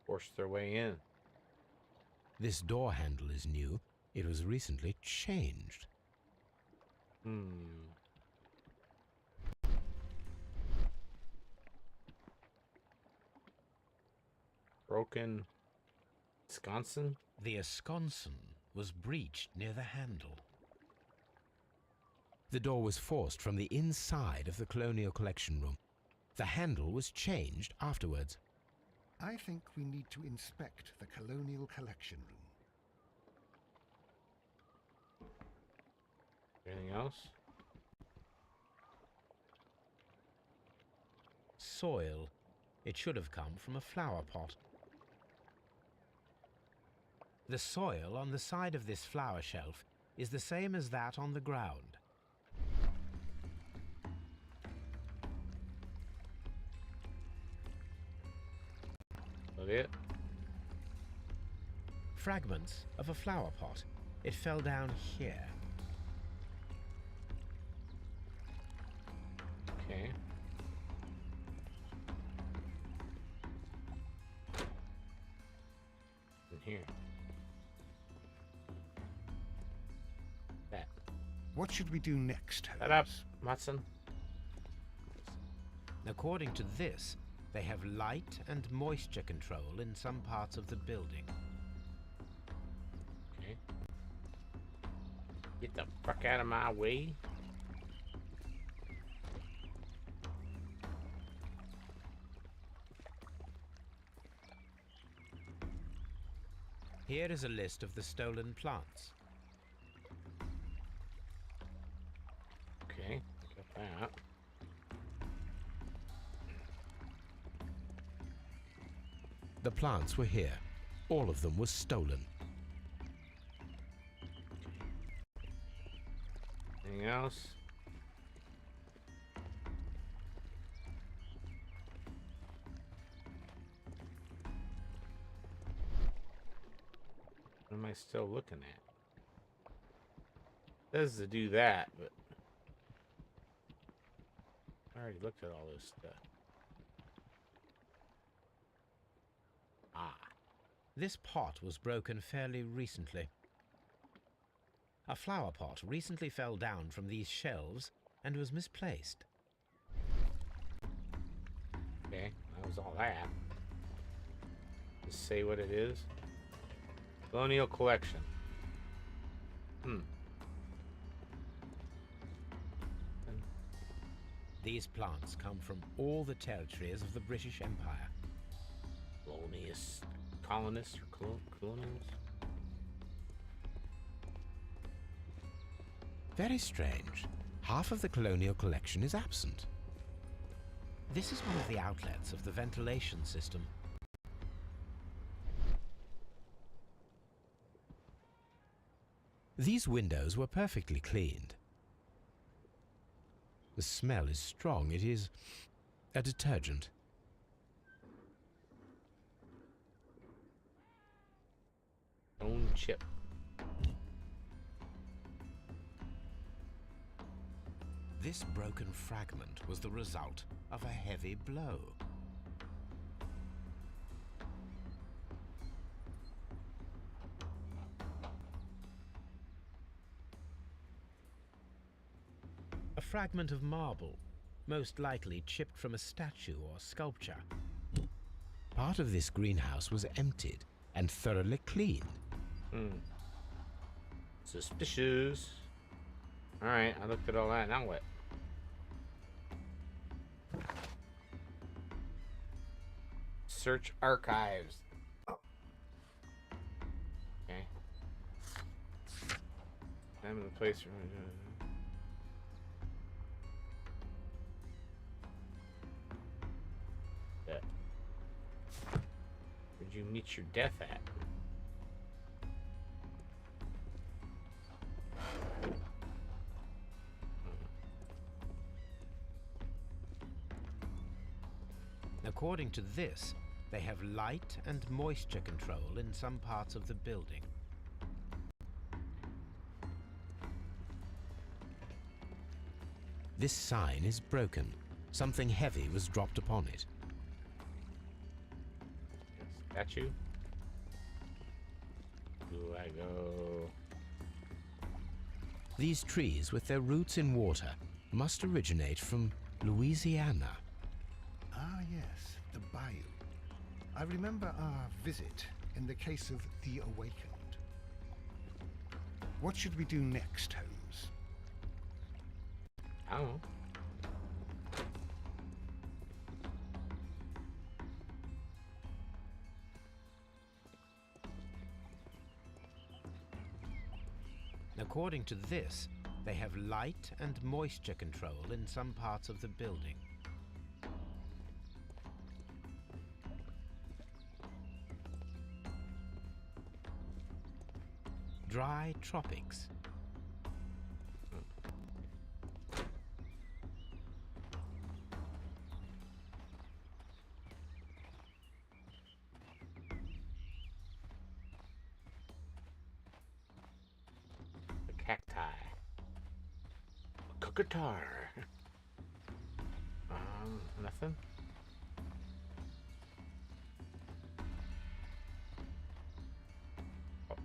Forced their way in. This door handle is new. It was recently changed. Broken Wisconsin? The esconson was breached near the handle. The door was forced from the inside of the Colonial Collection room. The handle was changed afterwards. I think we need to inspect the Colonial Collection room. Anything else? Soil. It should have come from a flower pot. The soil on the side of this flower shelf is the same as that on the ground. That it? Fragments of a flower pot. It fell down here. Okay. In here. That. What should we do next, That up, Holmes? Matson. According to this, they have light and moisture control in some parts of the building. Okay. Get the fuck out of my way. Here is a list of the stolen plants. Okay, got that. The plants were here. All of them were stolen. Anything else? What am I still looking at? It says to do that, but I already looked at all this stuff. This pot was broken fairly recently. A flower pot recently fell down from these shelves and was misplaced. Okay, that was all that. Just say what it is. Colonial collection. Hmm. These plants come from all the territories of the British Empire. Colonists or colonials? Very strange. Half of the colonial collection is absent. This is one of the outlets of the ventilation system. These windows were perfectly cleaned. The smell is strong. It is a detergent. Own chip. This broken fragment was the result of a heavy blow. A fragment of marble, most likely chipped from a statue or sculpture. Part of this greenhouse was emptied and thoroughly cleaned. Suspicious. Alright, I looked at all that. Now what? Search archives. Okay. I'm in the place. That. Where'd you meet your death at? According to this, they have light and moisture control in some parts of the building. This sign is broken. Something heavy was dropped upon it. Statue. Do I go? These trees, with their roots in water, must originate from Louisiana. Ah, yes, the bayou. I remember our visit in the case of the Awakened. What should we do next, Holmes? I don't know. According to this, they have light and moisture control in some parts of the building. Dry tropics. The cacti. A guitar. Nothing.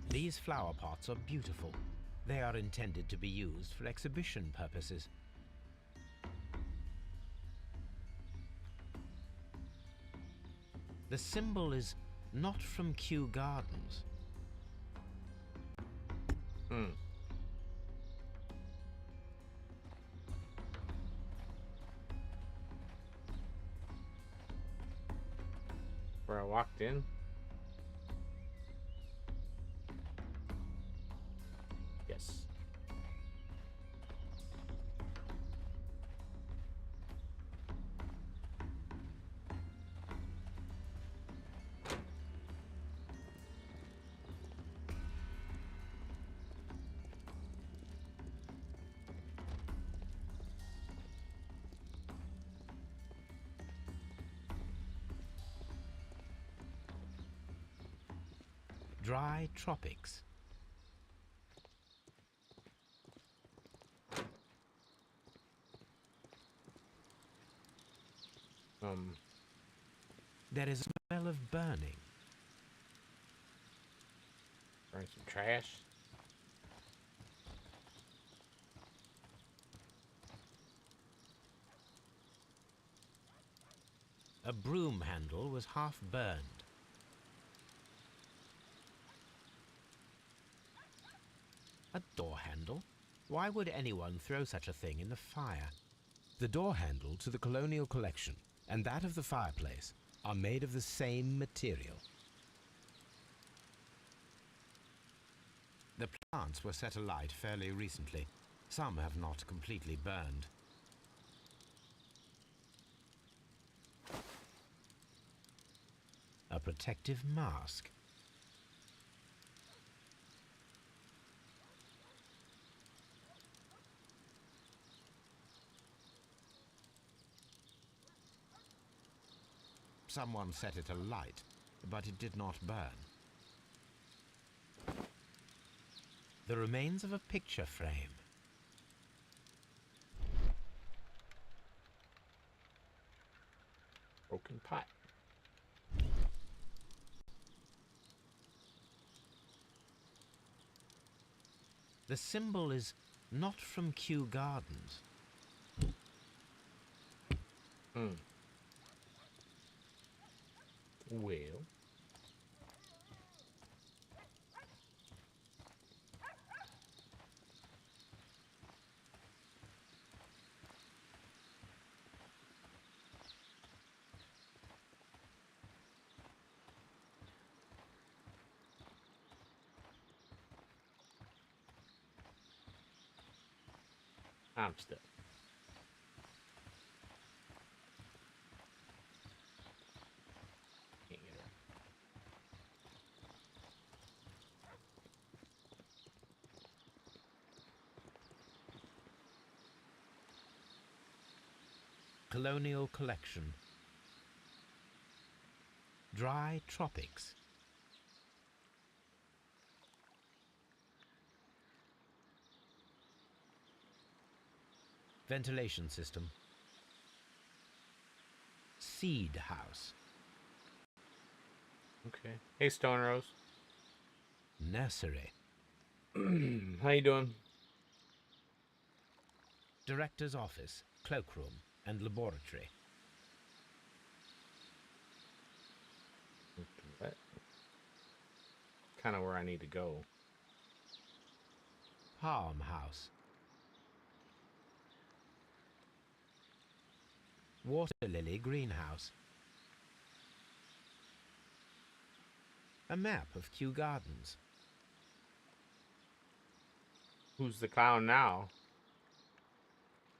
These flower pots are beautiful. They are intended to be used for exhibition purposes. The symbol is not from Kew Gardens. Where I walked in. Yes. Dry tropics. There is a smell of burning. Burn some trash. A broom handle was half burned. A door handle? Why would anyone throw such a thing in the fire? The door handle to the Colonial Collection and that of the fireplace are made of the same material. The plants were set alight fairly recently. Some have not completely burned. A protective mask. Someone set it alight, but it did not burn. The remains of a picture frame. Broken pot. The symbol is not from Kew Gardens. Well. I'm stuck. Can't get her. Colonial Collection. Dry Tropics. Ventilation system. Seed house. Okay. Hey, Stone Rose. Nursery. How you doing? Director's office, cloakroom, and laboratory. That kind of where I need to go. Palm house. Water lily greenhouse. A map of Kew Gardens. Who's the clown now?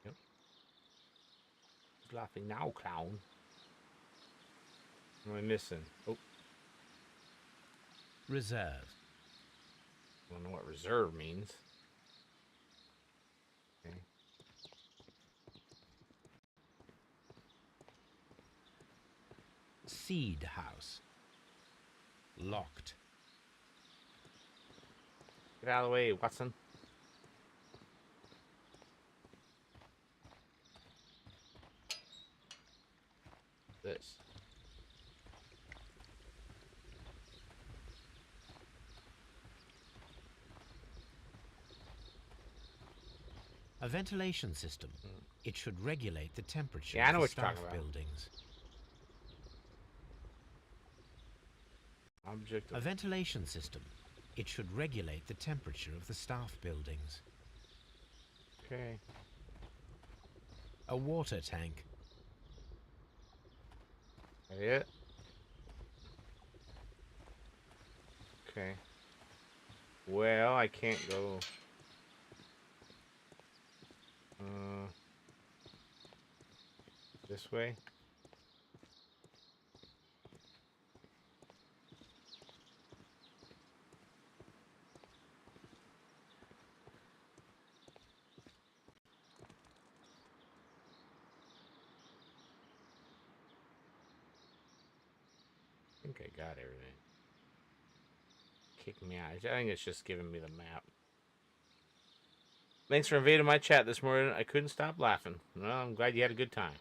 Yep. Who's laughing now, clown? What am I missing? Oh, Reserve. I don't know what reserve means. Okay. Seed house. Locked. Get out of the way, Watson. This. A ventilation system. It should regulate the temperature Yeah, I know of what the you're staff talking about. buildings. Object A of ventilation system. It should regulate the temperature of the staff buildings. okay. A water tank. That it? Okay. Well, I can't go. This way? I think I got everything. Kick me out. I think it's just giving me the map. Thanks for invading my chat this morning. I couldn't stop laughing. Well, I'm glad you had a good time.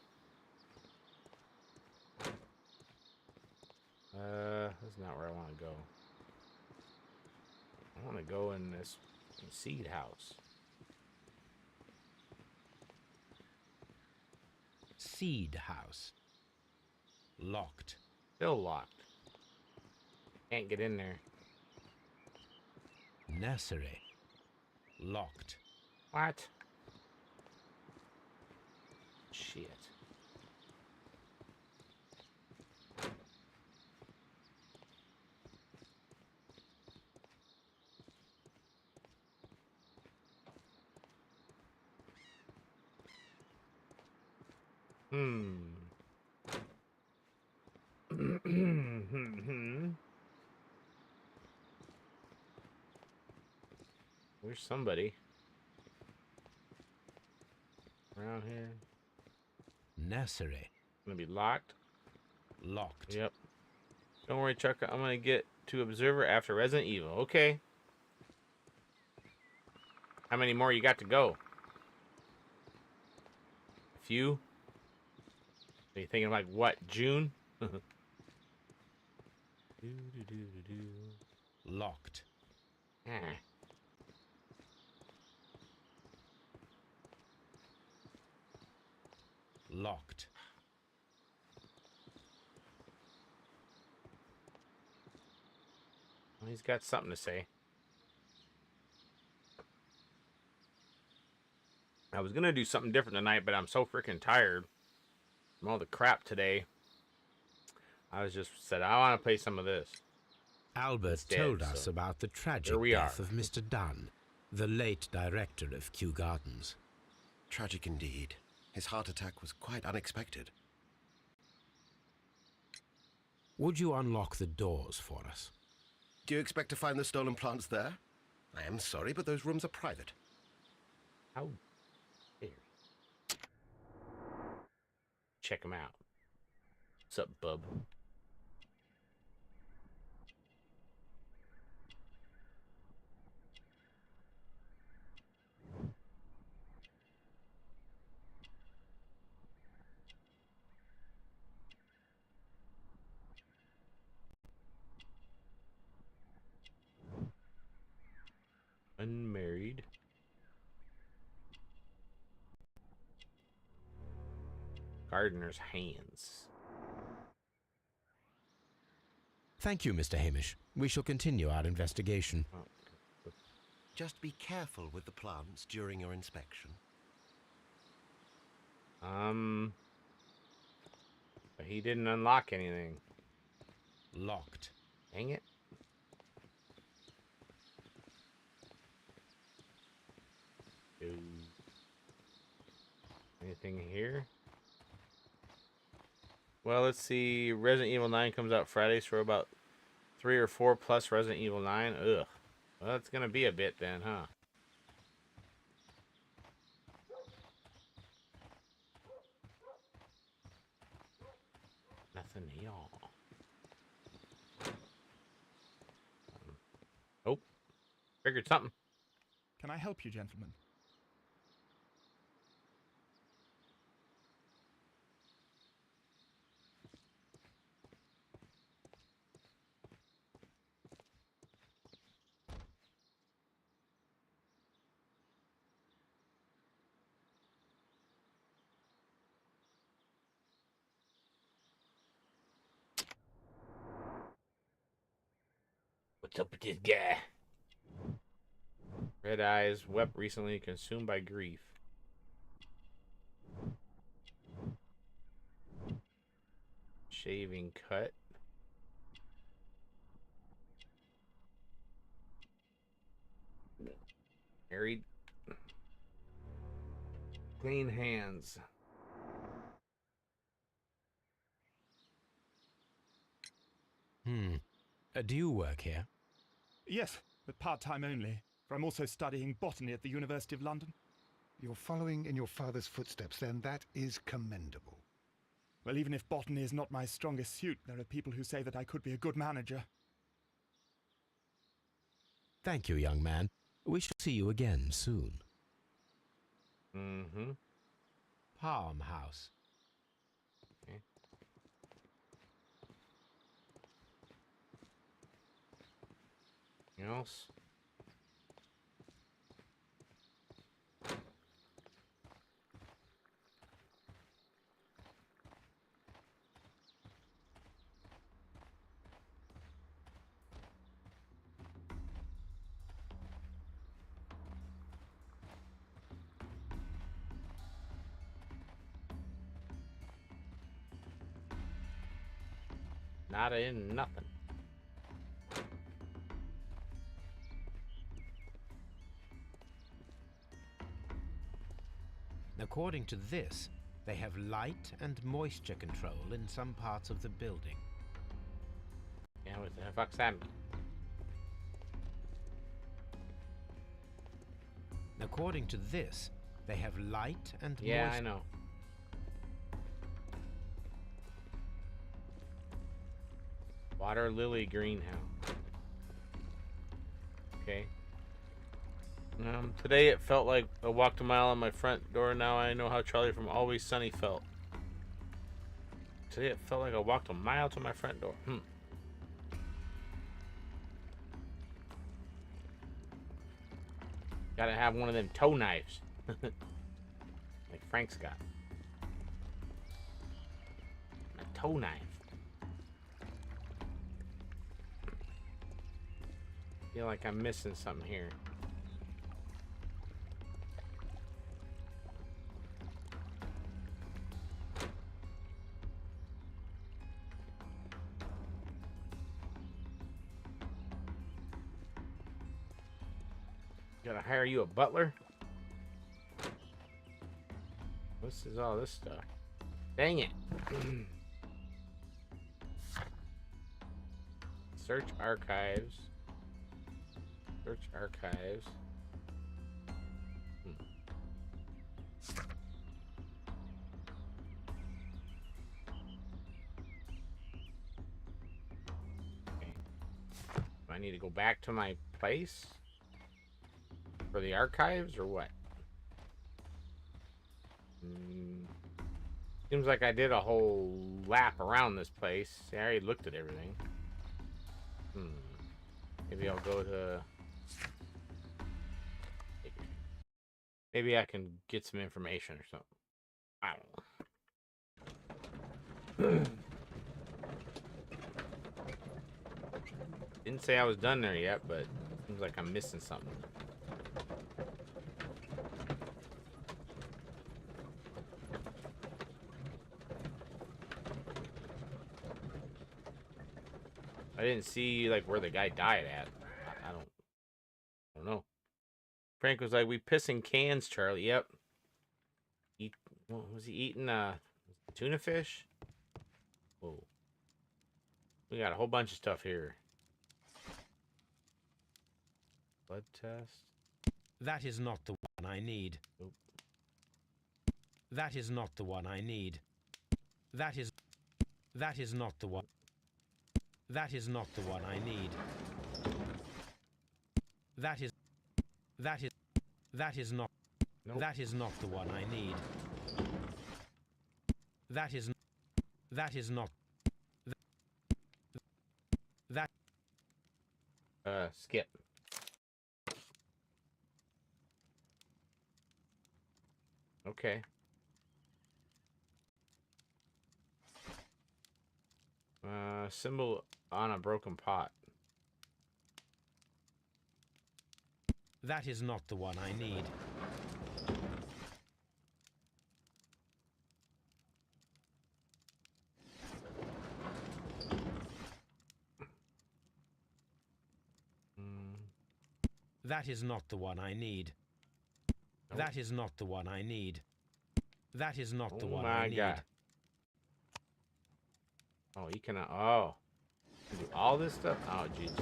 That's not where I want to go. I want to go in this seed house. Seed house. Locked. Still locked. Can't get in there. Nursery. Locked. What? Shit. There's somebody around here. Nursery. Gonna be locked. Locked. Yep. Don't worry, Chakra. I'm gonna get to Observer after Resident Evil. Okay. How many more you got to go? A few? Are you thinking like what? June? Locked. Ah. Locked. Well, he's got something to say. I was gonna do something different tonight, but I'm so freaking tired from all the crap today. I was just said I want to play some of this. Albert Instead, told us so about the tragic here we death are. of Mr. Dunn, the late director of Kew Gardens. Tragic indeed. His heart attack was quite unexpected. Would you unlock the doors for us? Do you expect to find the stolen plants there? I am sorry, but those rooms are private. How dare you. Check him out. What's up, bub? Unmarried. Gardener's hands. Thank you, Mr. Hamish. We shall continue our investigation. Just be careful with the plants during your inspection. But he didn't unlock anything. Locked. Dang it. Anything here? Well, let's see. Resident Evil 9 comes out Friday, so we're about 3 or 4 plus Resident Evil 9. Ugh. Well, that's gonna be a bit then, huh? Nothing at all. Oh. Figured something. Can I help you, gentlemen? What's up with this guy? Red eyes, wept recently, consumed by grief. Shaving cut. Married. Clean hands. Do you work here? Yes, but part-time only, for I'm also studying botany at the University of London. You're following in your father's footsteps, then. That is commendable. Well, even if botany is not my strongest suit, there are people who say that I could be a good manager. Thank you, young man. We shall see you again soon. Mm-hmm. Palm House. Okay. Anything else? Nada in nothing. According to this, they have light and moisture control in some parts of the building. Yeah, what the fuck's that mean? According to this, they have light and Yeah, moisture. I know. Water lily greenhouse. Okay. Today it felt like I walked a mile on my front door. Now I know how Charlie from Always Sunny felt. Today it felt like I walked a mile to my front door. Gotta have one of them toe knives. Like Frank's got. A toe knife. Feel like I'm missing something here. Gotta hire you a butler? This is all this stuff. Dang it. Search archives. Search archives. Okay. Do I need to go back to my place? For the archives or what? Seems like I did a whole lap around this place. See, I already looked at everything. Maybe I'll go to... Maybe I can get some information or something. I don't know. Didn't say I was done there yet, but seems like I'm missing something. I didn't see like where the guy died at. I don't know. Frank was like, "We pissing cans, Charlie." Yep. Was he eating tuna fish? Whoa. We got a whole bunch of stuff here. Blood test. That is not the one I need. Nope. That is not the one I need. That is not the one. That is not the one I need. That is not. Nope. That is not the one I need. That is not. Skip. Okay. Symbol on a broken pot. That is not the one I need. That is not the one I need. Nope. That is not the one I need. That is not the Oh one my I need. God. Oh, you cannot. Oh. You can do all this stuff? Oh, jeez.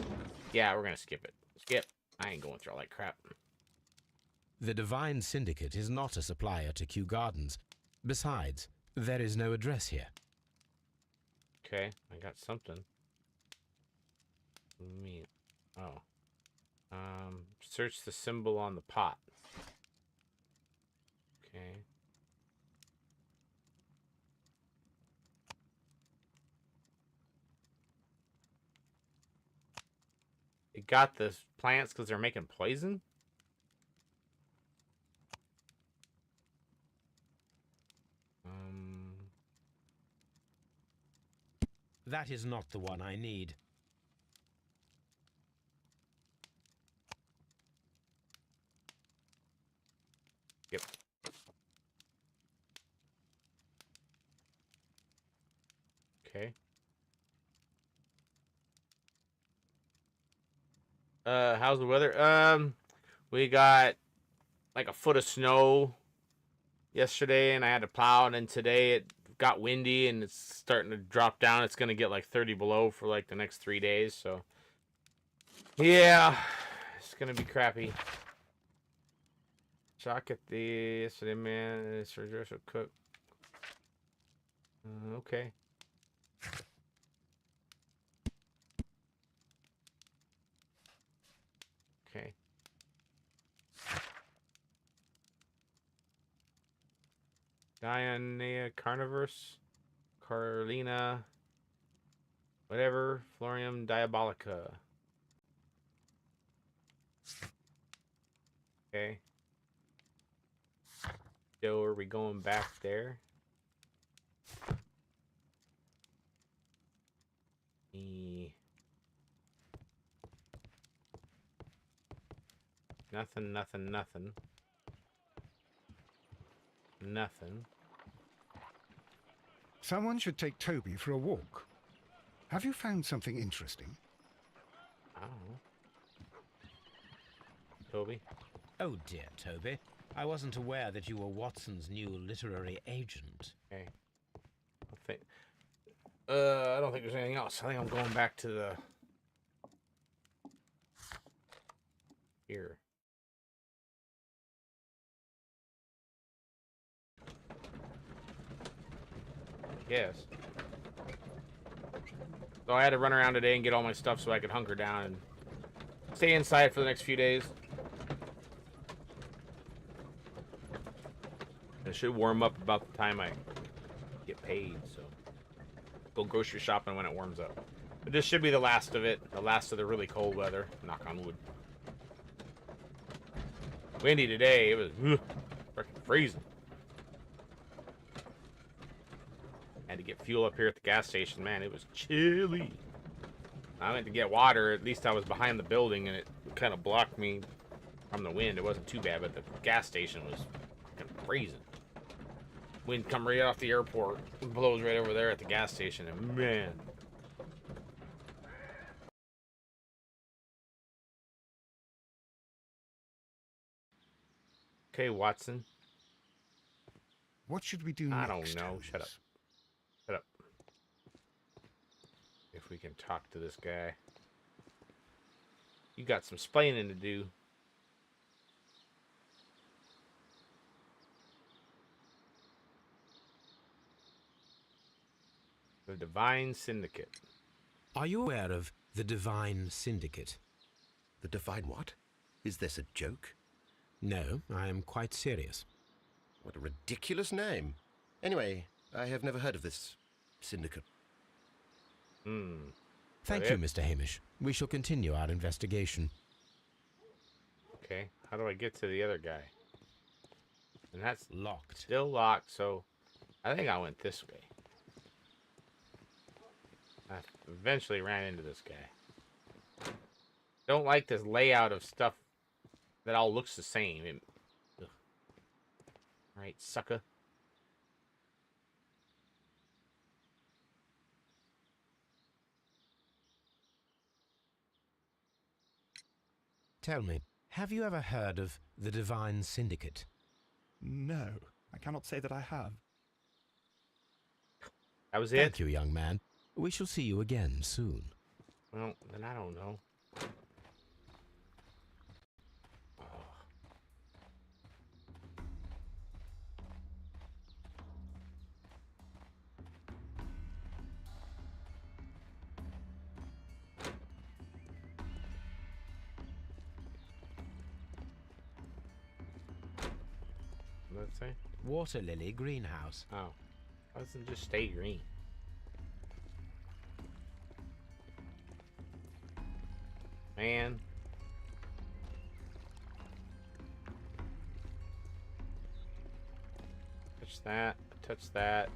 Yeah, we're going to skip it. Skip. I ain't going through all that crap. The Divine Syndicate is not a supplier to Kew Gardens. Besides, there is no address here. Okay, I got something. Me. Oh. Search the symbol on the pot. Okay. It got the plants because they're making poison? That is not the one I need. Yep. Okay. How's the weather? We got like a foot of snow yesterday, and I had to plow. And then today it got windy, and it's starting to drop down. It's gonna get like 30 below for like the next 3 days. So yeah, it's gonna be crappy. Shock at the yesterday, man. It's for Joshua Cook. Okay. Okay. Diana Carniverse, Carlina, whatever, Florium Diabolica. Okay. So are we going back there? Nothing, nothing, nothing. Nothing. Someone should take Toby for a walk. Have you found something interesting? I don't know. Toby? Oh dear, Toby. I wasn't aware that you were Watson's new literary agent. Okay. I don't think there's anything else. I think I'm going back to the... Here. Yes. So I had to run around today and get all my stuff so I could hunker down and stay inside for the next few days. It should warm up about the time I get paid, so go grocery shopping when it warms up. But this should be the last of it, the last of the really cold weather. Knock on wood. Windy today. It was freaking freezing. Had to get fuel up here at the gas station. Man, it was chilly. I went to get water. At least I was behind the building, and it kind of blocked me from the wind. It wasn't too bad, but the gas station was fucking freezing. Wind come right off the airport. It blows right over there at the gas station, and man. Okay, Watson. What should we do I next? don't know. Holmes? Shut up. Shut up. If we can talk to this guy. You got some splaining to do. The Divine Syndicate. Are you aware of the Divine Syndicate? The Divine what? Is this a joke? No, I am quite serious. What a ridiculous name. Anyway, I have never heard of this syndicate. Thank you, Mr. Hamish. We shall continue our investigation. Okay, how do I get to the other guy? And that's Locked. still locked, so I think I went this way. I eventually ran into this guy. Don't like this layout of stuff that all looks the same. Alright, sucker. Tell me, have you ever heard of the Divine Syndicate? No, I cannot say that I have. That was it? Thank you, young man. We shall see you again soon. Well, then I don't know. What did it say? Water lily greenhouse. Oh. Why doesn't it just stay green? Man. Touch that. Touch that.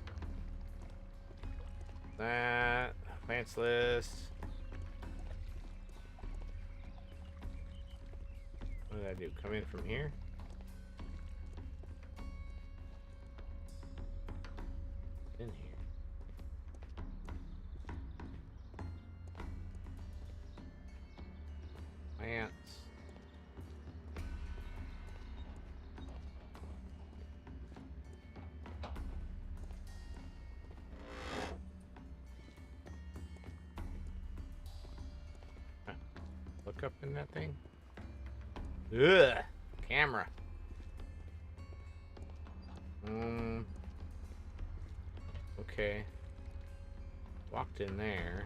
That. Plants list. What did I do? Come in from here? In here. Plant. look up in that thing? Ugh. Camera. Okay. Walked in there.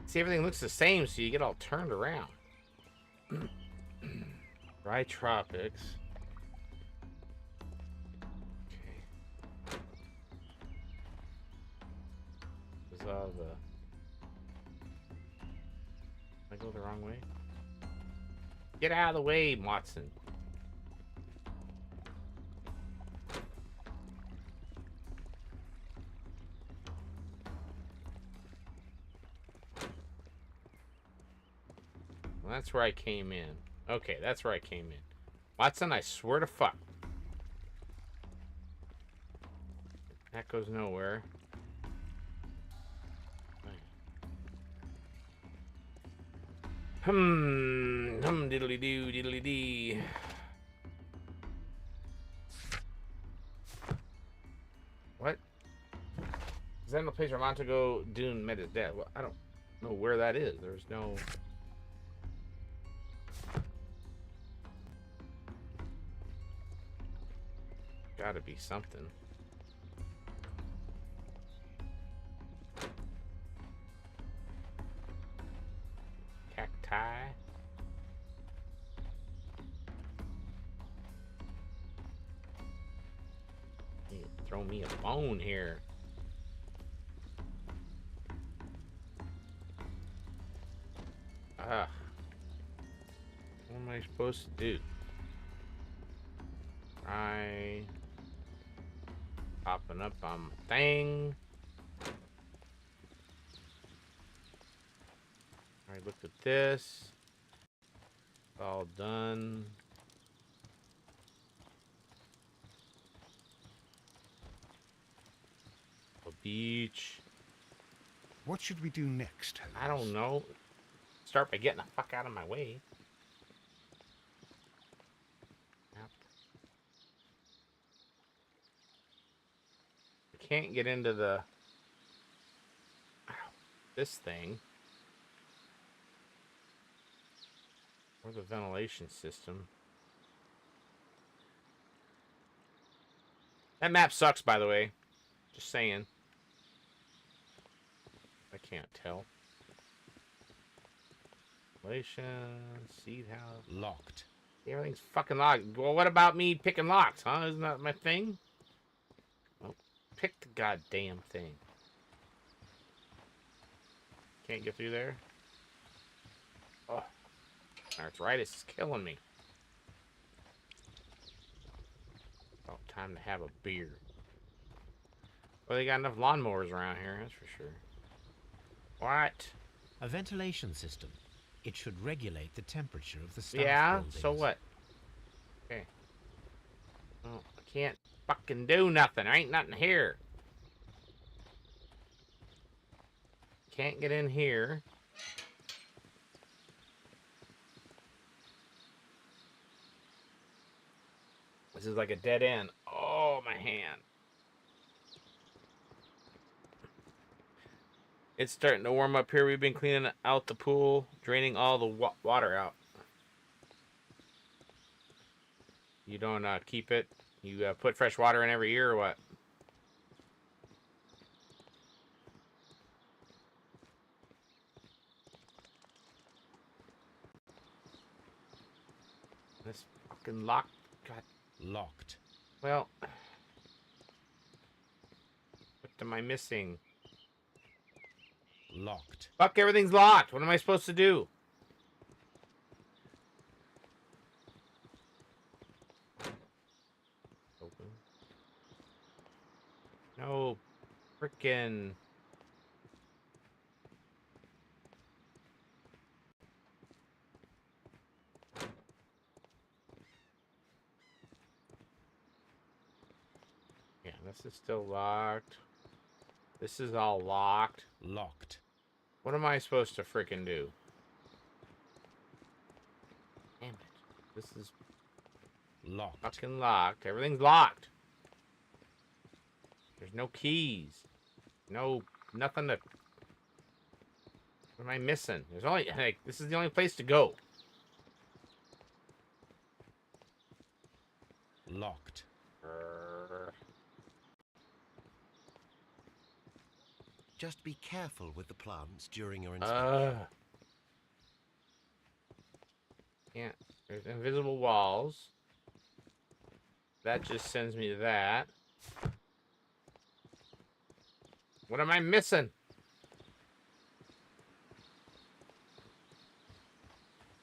See, everything looks the same, so you get all turned around. Dry tropics. Okay. This is all the... I go the wrong way? Get out of the way, Watson. Well, that's where I came in. Okay, that's where I came in. Watson, I swear to fuck. That goes nowhere. Diddly doo, diddly dee. What? Is that in the place where Montago Dune met his dad? Well, I don't know where that is. There's no... Gotta be something. Cacti. You throw me a bone here. Ah. What am I supposed to do? Popping up on my thing. Alright, look at this. All done. A beach. What should we do next, Holmes? I don't know. Start by getting the fuck out of my way. Can't get into the this thing or the ventilation system. That map sucks, by the way. Just saying. I can't tell. Ventilation, seed house Locked. Everything's fucking locked. Well, what about me picking locks, huh? Isn't that my thing? Pick the goddamn thing. Can't get through there. Oh, arthritis is killing me. About time to have a beer. Well, they got enough lawnmowers around here, that's for sure. What? A ventilation system. It should regulate the temperature of the staff Yeah, so buildings. what? Okay. Well, I can't fucking do nothing. There ain't nothing here. Can't get in here. This is like a dead end. Oh, my hand. It's starting to warm up here. We've been cleaning out the pool, draining all the water out. You don't keep it? You put fresh water in every year or what? This fucking lock got Locked. well. What am I missing? Locked. Fuck, everything's locked. What am I supposed to do? Open. No, frickin'. Yeah, this is still locked. This is all locked. Locked. What am I supposed to frickin' do? Damn it. This is Locked. fucking locked. Everything's locked. no keys. No, nothing to... What am I missing? There's only, like, this is the only place to go. Locked. Just be careful with the plants during your inspection. Yeah, there's invisible walls. That just sends me to that. What am I missing?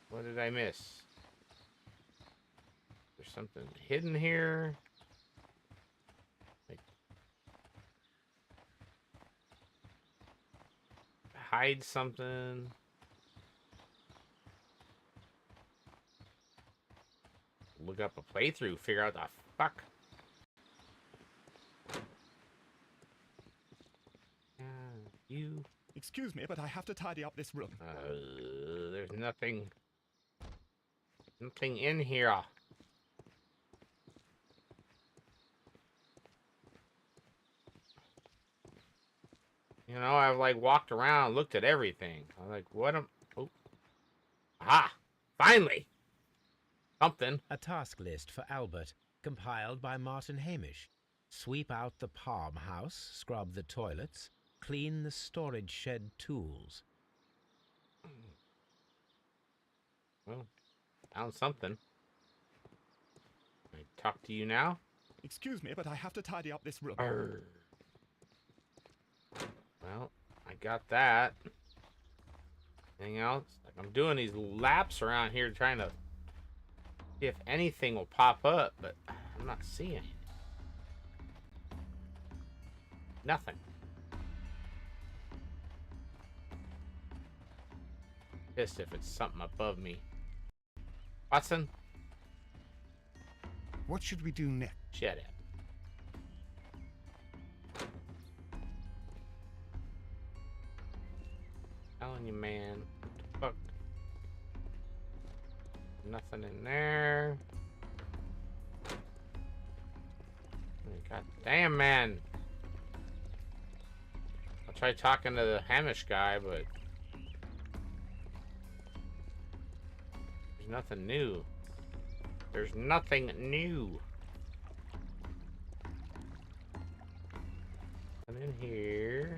What did I miss? There's something hidden here. Like, hide something. Look up a playthrough, figure out the fuck. You. Excuse me, but I have to tidy up this room. There's nothing in here. You know, I've like walked around, looked at everything. I'm like, what am... Oh. Aha! Finally! Something. A task list for Albert, compiled by Martin Hamish. Sweep out the palm house, scrub the toilets, clean the storage shed tools. Well, found something. Can I talk to you now? Excuse me, but I have to tidy up this room. Arr. Well, I got that. Anything else? Like, I'm doing these laps around here trying to see if anything will pop up, but I'm not seeing it. Nothing. Pissed if it's something above me. Watson? What should we do next? Shut up. Telling you, man. What the fuck? Nothing in there. God damn, man. I'll try talking to the Hamish guy, but there's nothing new. There's nothing new. And in here,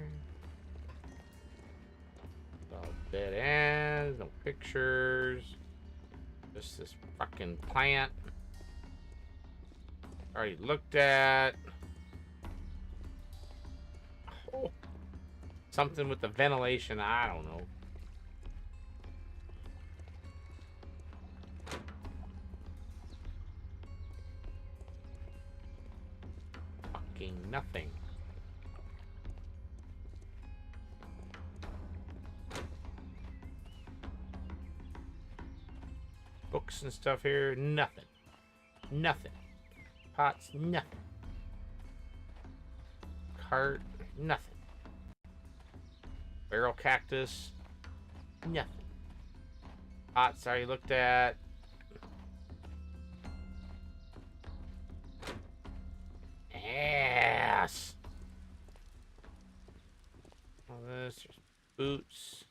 it's all dead ends, no pictures. Just this fucking plant. Already looked at. Oh. Something with the ventilation, I don't know. Fucking nothing. Books and stuff here, nothing. Nothing. Pots, nothing. Cart, nothing. Barrel cactus, nothing. Pots I already looked at. Ass. All this, there's boots.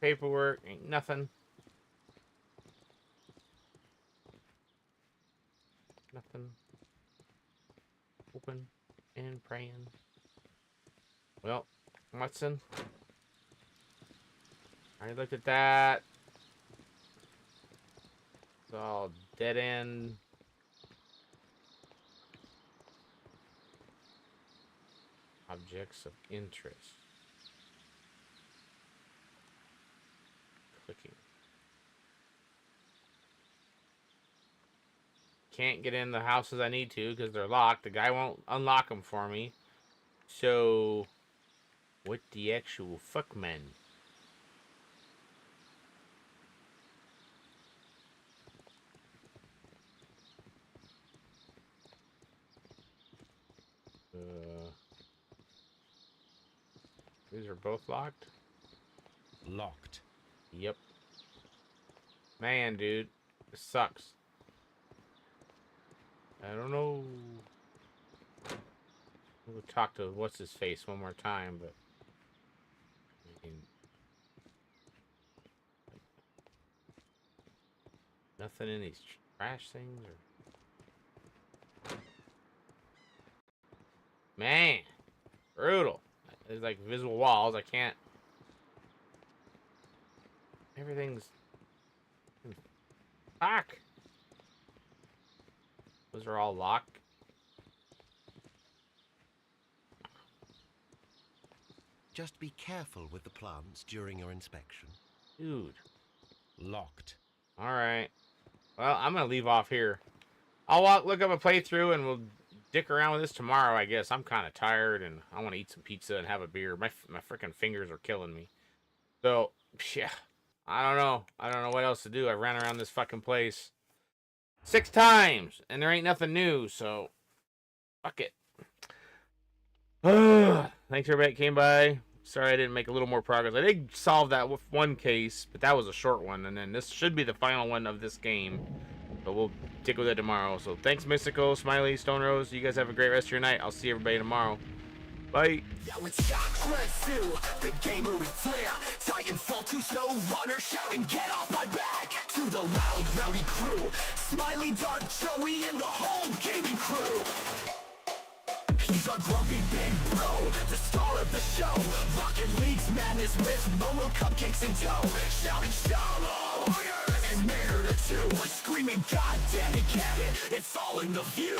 Paperwork, ain't nothing. Nothing. Open and praying. Well, Watson. I looked at that. It's all dead end. Objects of interest. Clicking. Can't get in the houses I need to because they're locked. The guy won't unlock them for me. So, what the actual fuck, man? These are both locked? Locked. Yep. Man, dude. This sucks. I don't know. We'll talk to what's his face one more time, but I mean, nothing in these trash things, or man, brutal. There's like visible walls. I can't. Everything's fuck. Those are all locked. Just be careful with the plants during your inspection. Dude. Locked. Alright. Well, I'm gonna leave off here. I'll look up a playthrough and we'll dick around with this tomorrow, I guess. I'm kind of tired and I want to eat some pizza and have a beer. My freaking fingers are killing me. So, yeah. I don't know. I don't know what else to do. I ran around this fucking place 6 times and there ain't nothing new, so fuck it. Thanks everybody that came by. Sorry I didn't make a little more progress. I did solve that with one case, but that was a short one, and then this should be the final one of this game. But we'll stick with it tomorrow. So thanks, Mystical, Smiley, Stone Rose. You guys have a great rest of your night. I'll see everybody tomorrow. Bye. Yo, it's Chakra, the gamer with flair. Titanfall 2 snow runner shouting, get off my back. To the loud, rowdy crew. Smiley, Dark, Joey, and the whole gaming crew. He's a grumpy big bro, the star of the show. Rocket League's madness with Momo cupcakes in tow. Shouting shallow and mayor to two. Screaming, God damn it, get it, it's all in the view.